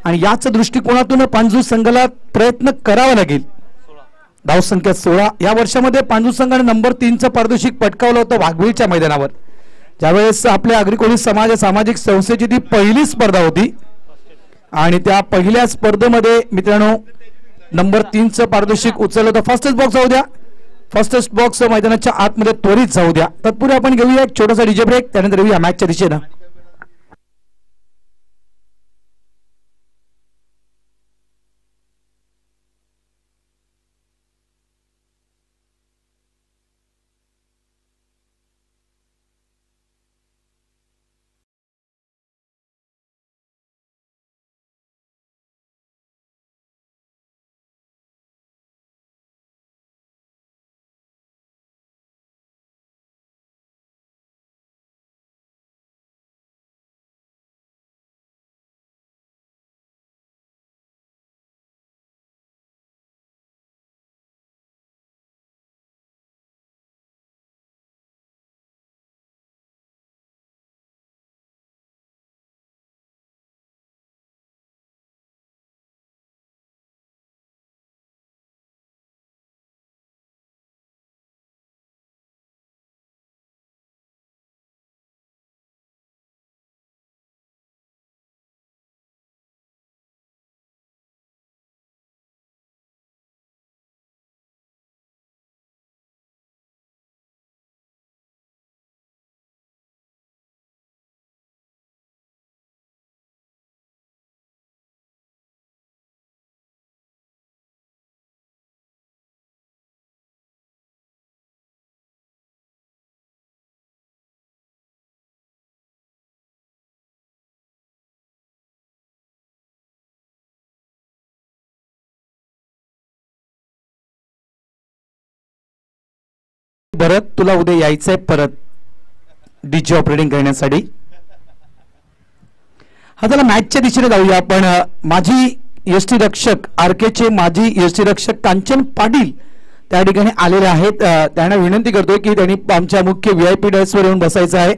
आणि याच दृष्टिकोनातून पांजू संघाला प्रयत्न करावा लागेल. धावसंख्या 16. या वर्षामध्ये पांजू संघाने नंबर 3चं पारितोषिक पटकावलं होतं वाघवेळच्या मैदानावर. ज्यावेळेस आपल्या अग्रिकोळी सामाजिक संस्थेची ती पहिली स्पर्धा होती आणि त्या पहिल्या स्पर्धेमध्ये मित्रांनो नंबर 3चं पारितोषिक उचललं होतं. फर्स्टेस्ट बॉक्स जाऊ द्या. फर्स्टेस्ट बॉक्स मैदानाच्या आतमध्ये त्वरित जाऊ द्या. तत्पूर्वी आपण घेऊया एक छोटासा डीजे ब्रेक. त्यानंतर येऊया मॅचच्या दिशेनं. भरत तुला उद्या यायचंय परत डीजे ऑपरेटिंग करण्यासाठी. हा चला मॅचच्या दिशेने जाऊया आपण. माजी यष्टी रक्षक आरकेचे माजी यष्टी रक्षक कांचन पाटील त्या ठिकाणी आलेले आहेत. त्यांना विनंती करतोय की त्यांनी आमच्या मुख्य व्हीआयपी डेस्कवर येऊन बसायचं आहे.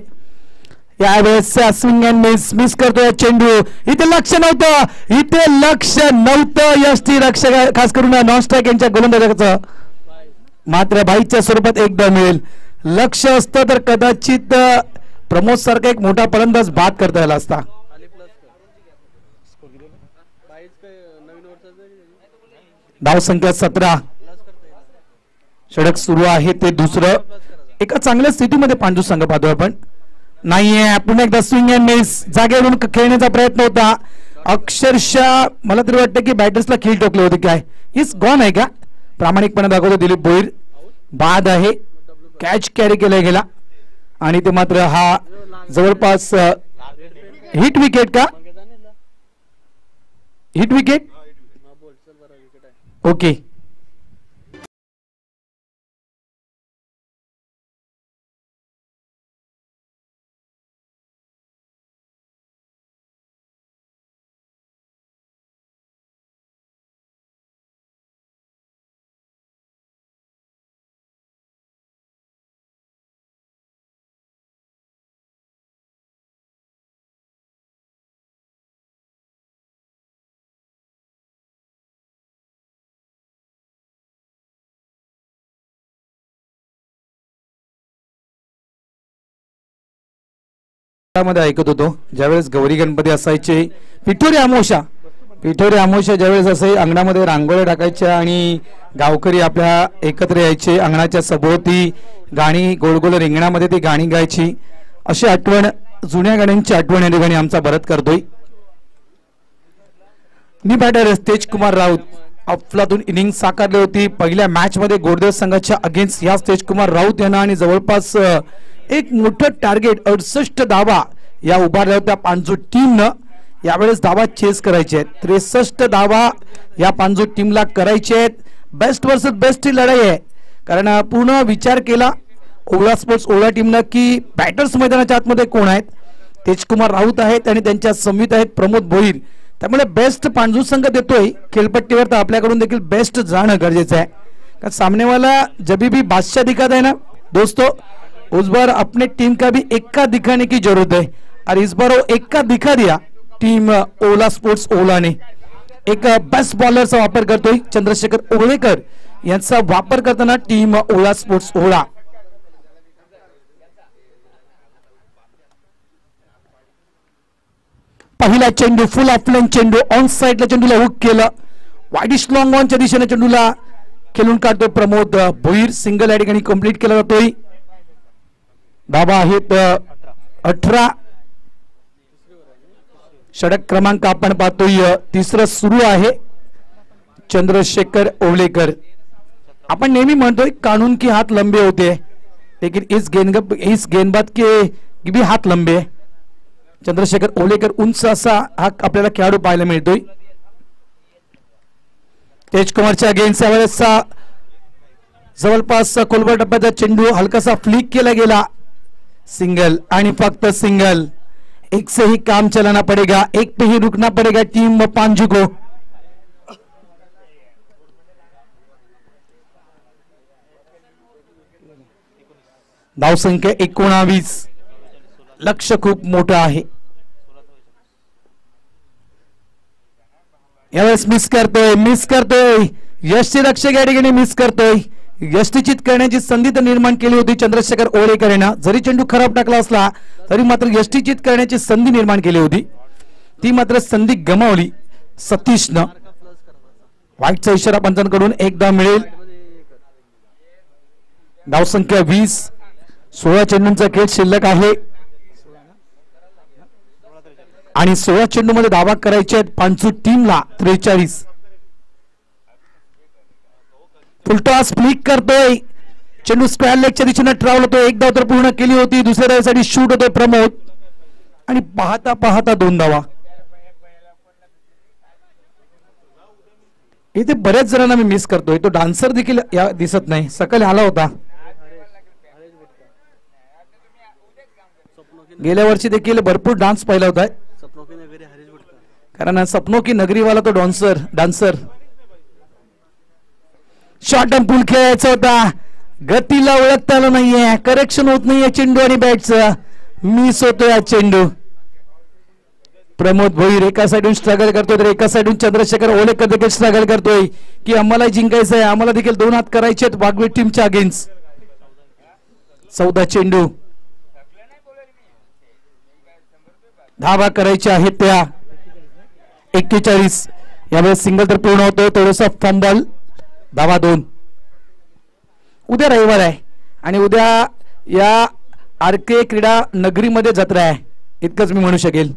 यावेळेस स्विंग अँड मिस करतोय चेंडू. इथे लक्ष नव्हतं यष्टी रक्षक खास करून नॉन स्ट्राईक यांच्या गोलंदाजाचं. मात्र बाईच्या स्वरूपात एकदा मिळेल. लक्ष असतं तर कदाचित प्रमोद सारखा एक मोठा फलंदाज बाद करता आला असता. धाव संख्या 17. षटक सुरू आहे ते दुसरं. एका चांगल्या स्थितीमध्ये पांडू संघ पाहतो आपण. नाहीये पुन्हा एकदा स्विंग अँड मिस. जागेवरून खेळण्याचा प्रयत्न होता. अक्षरशः मला तरी वाटतं की बॅटर्सला खील टोकले होते. काय इज गॉन आहे का? प्रामाणिकपणे दाखवतो दिलीप भोईर. बाद आहे. कॅच कॅरी केला गेला आणि ते मात्र हा जवळपास हिट विकेट का? Hit wicket okay. मध्ये ऐकत होतो ज्यावेळेस गौरी गणपती असायचे. पिठोरी अमावस्या ज्यावेळेस असे अंगणामध्ये रांगोळ्या टाकायच्या आणि गावकरी आपल्या एकत्र यायचे. अंगणाच्या सभोवती गाणी गोल गोल रिंगणामध्ये ती गाणी गायची. अशी आठवण जुन्या गाण्यांची आठवण या ठिकाणी आमचा भरत करतोय. नी बॅटर तेज कुमार राऊत अफलातून इनिंग साकारली होती पहिल्या मॅच मध्ये गोरदेव संघाच्या अगेन्स्ट. या तेज कुमार राऊत यांना आणि जवळपास एक मोठं टार्गेट 68 धावा या उभारल्या होत्या पांजू टीमनं. यावेळेस धावा चेस करायचे आहेत. 63 धावा या पांजू टीमला करायचे आहेत. बेस्ट वर्सेस बेस्ट ही लढाई आहे. कारण पूर्ण विचार केला ओला स्पोर्ट्स ओला टीमनं की बॅटर्स मैदानाच्या आतमध्ये कोण आहेत. तेजकुमार राऊत आहेत आणि त्यांच्या समवेत आहेत प्रमोद भोईर. त्यामुळे बेस्ट पांजू संघ देतोय खेळपट्टीवर तर आपल्याकडून देखील बेस्ट जाणं गरजेचं आहे. कारण सामनेवाला जब भी बादशाह दिखाता है ना दोस्तों उस बार अपने टीम का भी एक्का दिखाने की जरूरत है. और इस बार वो एक्का दिखा दिया टीम ओला स्पोर्ट्स ओला ने. एक बेस्ट बॉलरचा वापर करतोय चंद्रशेखर ओळेकर यांचा वापर करताना टीम ओला स्पोर्ट्स ओला. पहिला चेंडू फुल ऑफलाईन चेंडू ऑन साइडला चेंडूला हुक केलं. वाईडिश लॉंग ऑनच्या दिशेने चेंडूला खेळून काढतोय प्रमोद भोईर. सिंगल या ठिकाणी कंप्लीट केला जातोय. धावा आहेत 18. षटक क्रमांक आपण पाहतोय तिसरं सुरू आहे. चंद्रशेखर ओवलेकर. आपण नेहमी म्हणतोय कानून की हात लंबे होते लेकिन इस गेंदबाज के भी हात लंबे. चंद्रशेखर ओवलेकर उंच असा हा आपल्याला खेळाडू पाहायला मिळतोय. तेजकुमारच्या अगेन्स्ट यावेळेसचा जवळपास कोलवर टप्प्याचा चेंडू हलकासा फ्लिक केला गेला. सिंगल आणि फक्त सिंगल. एक से ही काम चलाना पड़ेगा. एक पे ही रुकना पड़ेगा टीम पांजू को. धाव संख्या 19. लक्ष खूप मोठं आहे. यावेळेस मिस करतोय यष्टी रक्षक या ठिकाणी मिस करतोय. यष्टीचित करण्याची संधी तर निर्माण केली होती चंद्रशेखर ओळेकर यांना. जरी चेंडू खराब टाकला असला तरी मात्र यष्टीचित करण्याची संधी निर्माण केली होती. ती मात्र संधी गमावली सतीशनं. वाईटचा इशारा पंचांकडून एकदा मिळेल. धाव संख्या 20. 16 चेंडूंचा खेळ शिल्लक आहे आणि 16 चेंडू मध्ये धावा करायचे आहेत पांचू टीमला 43. फुलटॉस फ्लिक करतोय चेंडू स्क्वेअर लेगच्या दिशेने ट्रॅव्हल होतोय. एक धाव तर पूर्ण केली होती. दुसऱ्या धावेसाठी शूट होतोय प्रमोद आणि पाहता पाहता 2 धावा. इथे बऱ्याच जणांना मी मिस करतोय. तो डान्सर देखील दिसत नाही. सकल आला होता गेल्या वर्षी देखील भरपूर डान्स पाहिला होता, कारण सपनो की नगरीवाला तो डान्सर. शॉर्ट अँड पुल खेळायचा होता, गतीला ओळखता आलं नाहीये, करेक्शन होत नाहीये चेंडू आणि बॅटचं, मिस होतोय हा चेंडू. प्रमोद भोईर एका साईडून स्ट्रगल करतोय, तर एका साईडून चंद्रशेखर ओलेकर देखील स्ट्रगल करतोय की आम्हाला जिंकायचं आहे, आम्हाला देखील 2 हात करायचे आहेत वाघवीर टीमच्या अगेन्स्ट. 14 चेंडू, धावा करायच्या आहेत त्या 41. यावेळेस सिंगल तर पूर्ण होतोय, थोडंसं फंबल, धावा 2. उद्या रविवार आहे आणि उद्या या आरके क्रीडा नगरीमध्ये जत्रा आहे, इतकंच मी म्हणू शकेल.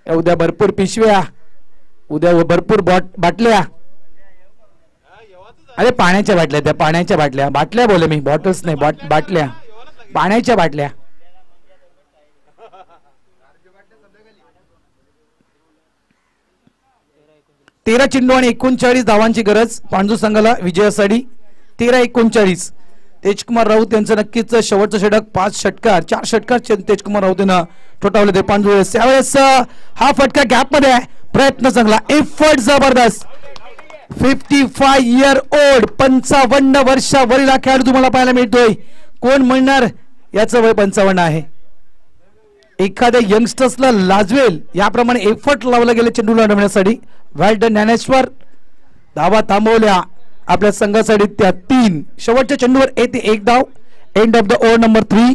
उद्या भरपूर पिशव्या, उद्या भरपूर बाटल्या, अरे पाण्याच्या बाटल्या, त्या पाण्याच्या बाटल्या बोले मी, बॉटल्स नाही, बाटल्या, पाण्याच्या बाटल्या. तेरा चेंडू आणि 39 धावांची गरज पांडू संघाला विजयासाठी. 13-39. तेजकुमार राऊत यांचं नक्कीच शेवटचं षटक, 5 षटकार, 4 षटकार तेजकुमार राऊत यांना ठोठावले ते पांडू. यावेळेस हा फटका गॅप मध्ये आहे, प्रयत्न चांगला, एफर्ट जबरदस्त. 55 इयर ओल्ड, 55 वर्षावरील हा खेळाडू तुम्हाला पाहायला मिळतोय. कोण म्हणणार याचं वय 55 आहे. एखाद्या यंगस्टर्सला लाजवेल याप्रमाणे एफर्ट लावला गेले चेंडूला अडवण्यासाठी. वेल डन ज्ञानेश्वर. धावा थांबवल्या आपल्या संघासाठी त्या 3. शेवटच्या चेंडूवर येते 1 धाव. End of the over number 3.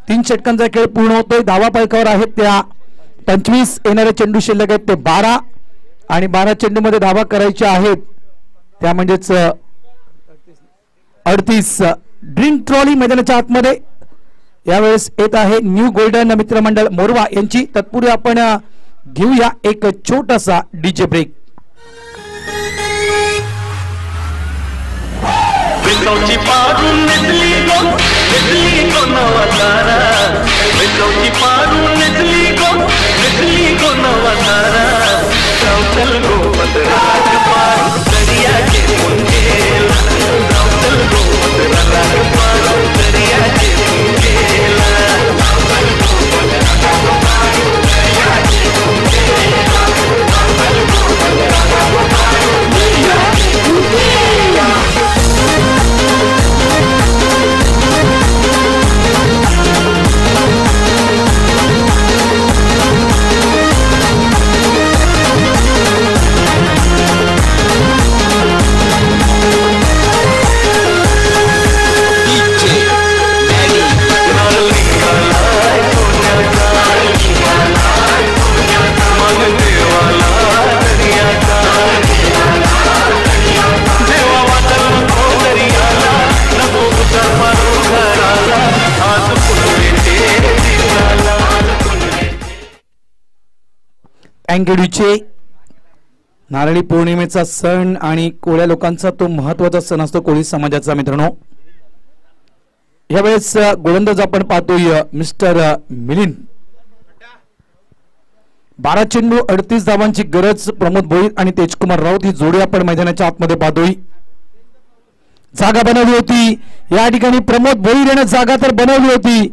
3 षटकांचा खेळ पूर्ण होतोय. धावा पलकावर आहेत त्या 25. येणारे चेंडू शिल्लक आहेत ते 12 आणि 12 चेंडू मध्ये धावा करायच्या आहेत त्या म्हणजेच 38. ड्रिंक ट्रॉली मैदानाच्या आतमध्ये यावेळेस येत आहे न्यू गोल्डन मित्रमंडळ मोरवा यांची. तत्पूर्वी आपण घेऊया एक छोटासा डीजे ब्रेक. विंडोची पारून नेसली गो नवतारा, विंडोची पारून नेसली गो नवतारा. रावतल गोवत राजपाल दर्याचे मुंगेला, रावतल गोवत राजपाल दर्याचे मुंगेला. अँगेडूचे नारळी पौर्णिमेचा सण आणि कोळ्या लोकांचा तो महत्वाचा सण असतो कोळी समाजाचा. मित्रांनो, यावेळेस गोलंदाज आपण पाहतोय मिस्टर मिलिंद. 12 चेंडू 38 धावांची गरज. प्रमोद भोईर आणि तेजकुमार राऊत ही जोडी आपण मैदानाच्या आतमध्ये पाहतोय. जागा बनवली होती या ठिकाणी, प्रमोद भोईर याने जागा तर बनवली होती,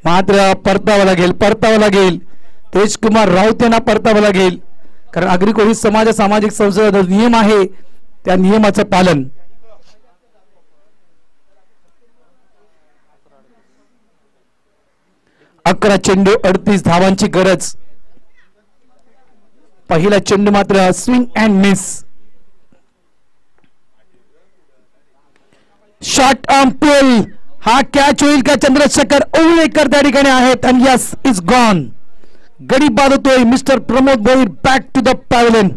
मात्र परतावं लागेल. तेजकुमार राऊत यांना परतावं लागेल, कारण आगरी कोळी समाज सामाजिक संस्था नियम आहे त्या नियमाचं पालन. अकरा चेंडू 38 धावांची गरज. पहिला चेंडू मात्र swing and miss. Short arm pull, हा कॅच होईल का? चंद्रशेखर ओवळेकर त्या ठिकाणी आहेत आणि यस इज गॉन. गडी बाद होतोय mister Pramod Bhoir. Back to the pavilion.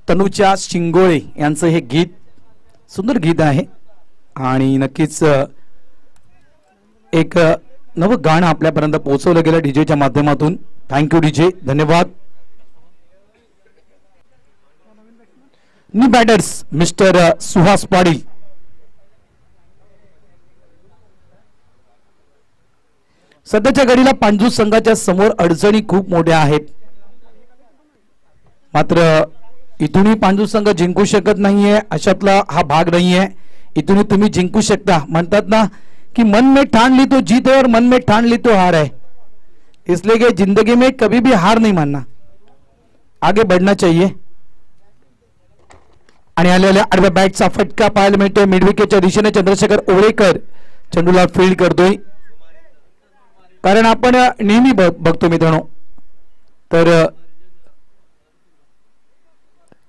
Tanuja Shingole यांचं हे गीत सुंदर गीत आहे आणि नक्कीच एक नवं गाणं आपल्यापर्यंत पोहोचवलं गेलं डीजेच्या माध्यमातून. थँक्यू डीजे, धन्यवाद. New batters mister Suhas Patil. सध्याच्या घडीला पांजू संघाच्या समोर अडचणी खूप मोठ्या आहेत. मात्र इथूनही पांजू संघ जिंकू शकत नाहीये, अशातला हा भाग नाहीये. इथूनही तुम्ही जिंकू शकता. म्हणतात ना कि मन में ठान ली तो जीत है और मन में ठान ली तो हार है, इसलिए कि जिंदगी में कभी भी हार नहीं मानना, आगे बढ़ना चाहिए. आणि आलेल्या आडव्या बॅटचा फटका पाहायला मिळतोय मिडविकेटच्या दिशेने. चंद्रशेखर ओळेकर चेंडूला फील्ड करतोय. कारण आपण नेहमी बघतो मित्रांनो, तर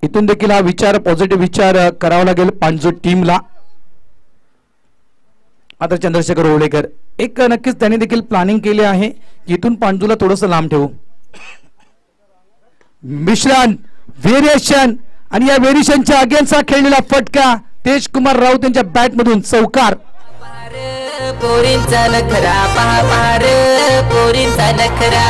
इथून देखील हा विचार, पॉझिटिव्ह विचार करावा लागेल पांजू टीमला. आता चंद्रशेखर ओळेकर एक नक्कीच त्यांनी देखील प्लॅनिंग केले आहे की इथून पांजूला थोडंसं लांब ठेवू. मिश्रण, व्हेरिएशन आणि या व्हेरिएशनच्या अगेन्स्ट खेळलेला फटका तेज कुमार राऊत यांच्या बॅट मधून चौकार. पोरींचा नखरा पहा पार, पोरींचा नखरा.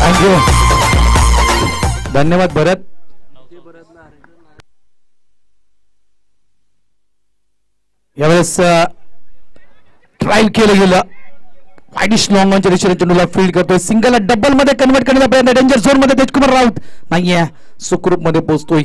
थँक्यू, धन्यवाद भरत. यावेळेस ट्रायल केलं गेलं. वाईडिश लॉंग ऑनच्या दिशेने चेंडूला फील्ड करतोय. सिंगल डबल मध्ये कन्वर्ट करण्याचा प्रयत्न, डेंजर झोन मध्ये तेजकुमार राऊत नाहीये, सुखरूप मध्ये पोहोचतोय.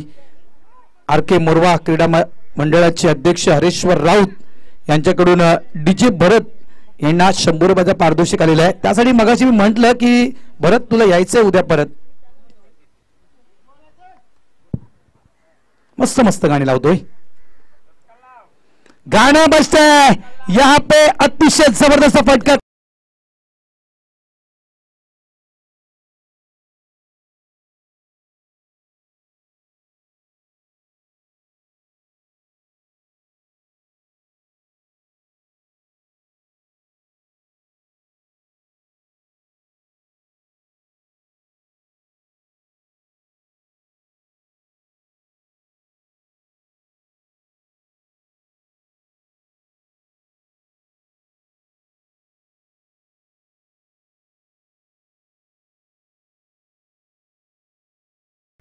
आर के मोरवा क्रीडा मंडळाचे अध्यक्ष हरेश्वर राऊत यांच्याकडून डीजे भरत यांना 100 रुपयाचा पारितोषिक आलेला आहे. त्यासाठी मगाशी मी म्हंटल की भरत तुला यायचंय उद्या परत. मस्त मस्त गाणी लावतोय. गाणं बजतंय यहाँ पे, अतिशय जबरदस्त फटका.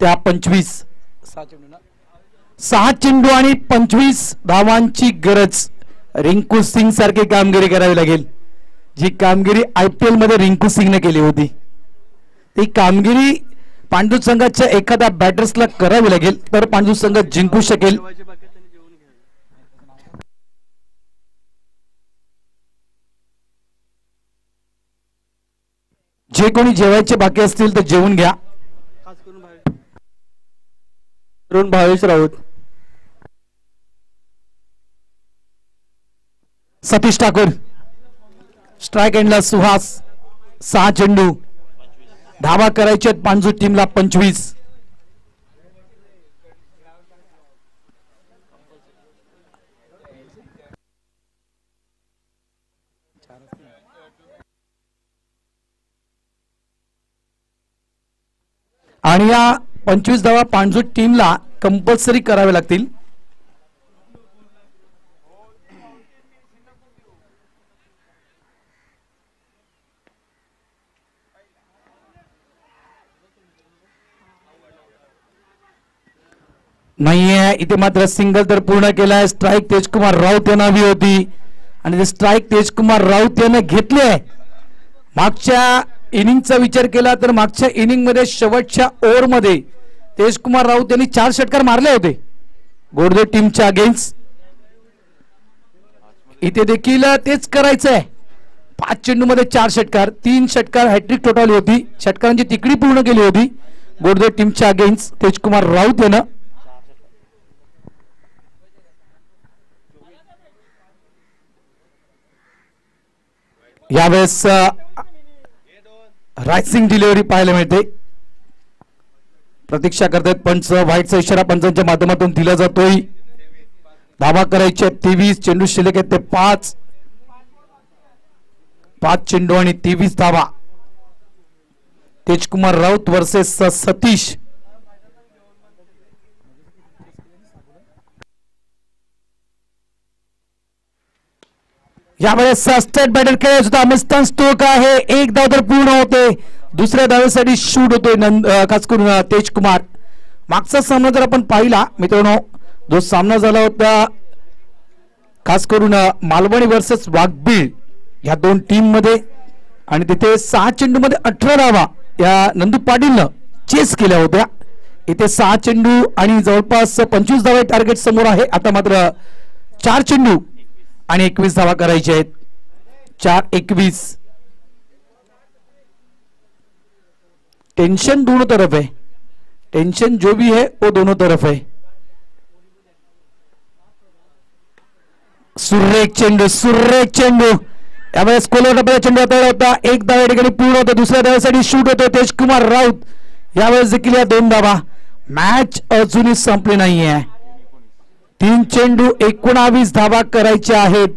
त्या 25 6 चेंडू आणि 25 धावांची गरज. रिंकू सिंग सारखी कामगिरी करावी लागेल, जी कामगिरी IPL मध्ये रिंकू सिंगने केली होती. ती कामगिरी पांडू संघाच्या एखाद्या बॅटर्सला करावी लागेल, तर पांडू संघ जिंकू शकेल. जे कोणी जेवायचे बाकी असतील तर जेवून घ्या. भावेश राऊत, सतीश ठाकूर, स्ट्राइक एंडला सुहास. 6 चेंडू, धावा करायचे पांजू टीमला 25. आणि या 25 धावा पांजू टीमला कंपल्सरी करावे लागतील. नाहीये इथे मात्र सिंगल तर पूर्ण केलाय. स्ट्राइक तेजकुमार राऊत यांना हवी होती आणि ते स्ट्राइक तेजकुमार राऊत यांना घेतले. मागच्या इनिंगचा विचार केला तर मागच्या इनिंग मध्ये शेवटच्या ओव्हर मध्ये तेजकुमार राऊत यांनी 4 षटकार मारले होते गोडदे टीमच्या अगेन्स्ट. इथे देखील तेच करायचंय. 5 चेंडू मध्ये 4 षटकार, 3 षटकार हॅट्रिक टोटवली होती. षटकारांची तिकडी पूर्ण केली होती गोडदे टीमच्या अगेन्स्ट तेजकुमार राऊत यानं. यावेळेस रायसिंग डिलिव्हरी पाहायला मिळते. प्रतीक्षा करतात पंच. व्हाईटचा इशारा पंचांच्या माध्यमातून दिला जातोय. धावा करायचे 23, चेंडू शिल्लक आहेत ते 5. 5 चेंडू आणि 23 धावा. तेजकुमार राऊत वर्सेस सतीश. यावेळेस स्टेट बॅटर खेळ सुद्धा मिस्टर स्टोक आहे. एक धाव तर पूर्ण होते. दुसऱ्या धावेसाठी शूट होतोय खास करून तेजकुमार. मागचा सामना जर आपण पाहिला मित्रांनो, जो सामना झाला होता खास करून मालवणी वर्सेस वाघबीळ या दोन टीम मध्ये, आणि तिथे 6 चेंडू मध्ये 18 धावा या नंदू पाटीलनं चेस केल्या होत्या. इथे 6 चेंडू आणि जवळपास 25 धावा टार्गेट समोर आहे. आता मात्र 4 चेंडू आणि 21 धावा करायचे आहेत. 4-21. टेंशन दोनों तरफ है, टेंशन जो भी है वो दोनों तरफ है. सुरेख चेंडू यावेळेस कोलवटा चेंडू हाताळला होता. एक धाव या ठिकाणी पूर्ण होतं. दुसऱ्या धावेसाठी शूट होतो तेजकुमार राऊत. यावेळेस देखील या 2 धावा. मॅच अजूनही संपली नाहीये. 3 चेंडू 19 धावा करायच्या आहेत.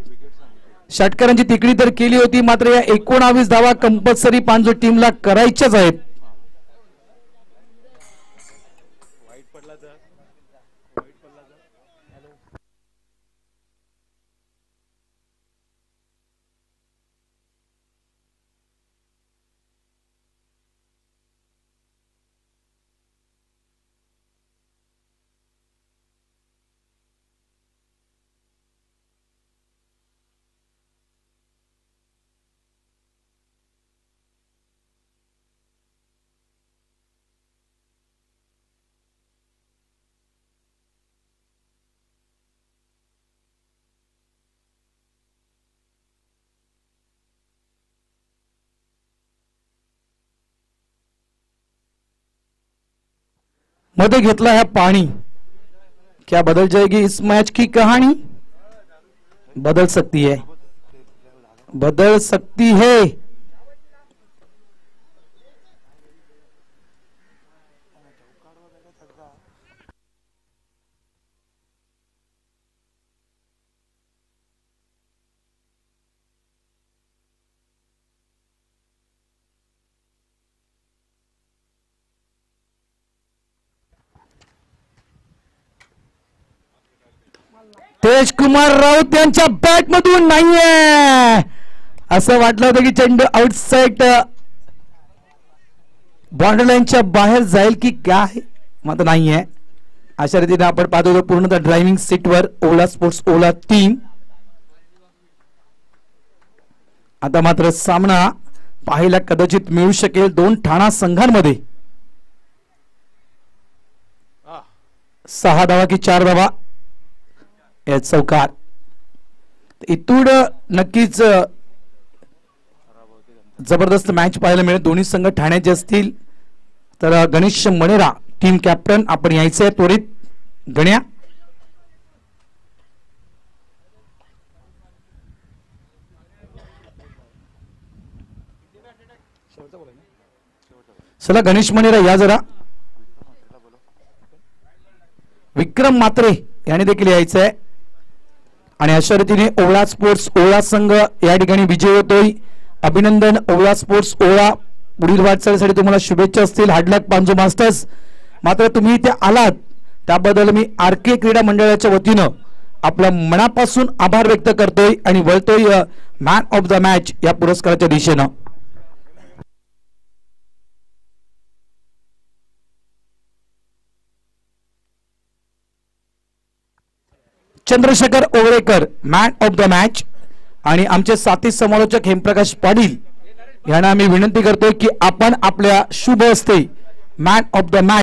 षटकारांची तिकडी तर केली होती, मात्र या 19 धावा कंपल्सरी पांजो टीमला करायच्याच आहेत. मध्ये घेतला है पानी. क्या बदल जाएगी इस मैच की कहानी? बदल सकती है, बदल सकती है. तेजकुमार राऊत यांच्या बॅट मधून नाहीये. असं वाटलं होतं की चेंडू आउटसाइड बॉर्डर लाईनच्या बाहेर जाईल की काय, मात्र नाहीये. अशा रीतीने आपण पाहतो पूर्णतः ड्रायव्हिंग सीटवर ओला स्पोर्ट्स ओला टीम. आता मात्र सामना पाहायला कदाचित मिळू शकेल 2 ठाणा संघांमध्ये. 6 धावा की 4 धावा चौकार. इथून नक्कीच जबरदस्त मॅच पाहायला मिळेल. दोन्ही संघ ठाण्याचे असतील. तर गणेश मणेरा टीम कॅप्टन आपण यायचं आहे त्वरित. गण्या चला, गणेश मणेरा या जरा. विक्रम मात्रे याने देखील यायचं आहे. आणि अशा रीतीने ओळा स्पोर्ट्स ओळा संघ या ठिकाणी विजय होतोय. अभिनंदन ओळा स्पोर्ट्स ओळा. पुढील वाटचालीसाठी तुम्हाला शुभेच्छा असतील. हार्ड लक पांजो मास्टर्स. मात्र तुम्ही इथे आलात त्याबद्दल मी आरके क्रीडा मंडळाच्या वतीनं आपल्या मनापासून आभार व्यक्त करतोय आणि वळतोय मॅन ऑफ द मॅच या पुरस्काराच्या दिशेनं. Chandrashekhar Owarekar man of the match. आणि आमचे साथी समालोचक हेमप्रकाश पाटील यांना मी विनंती करतोय की आपण आपल्या शुभ हस्ते मॅन ऑफ द मॅच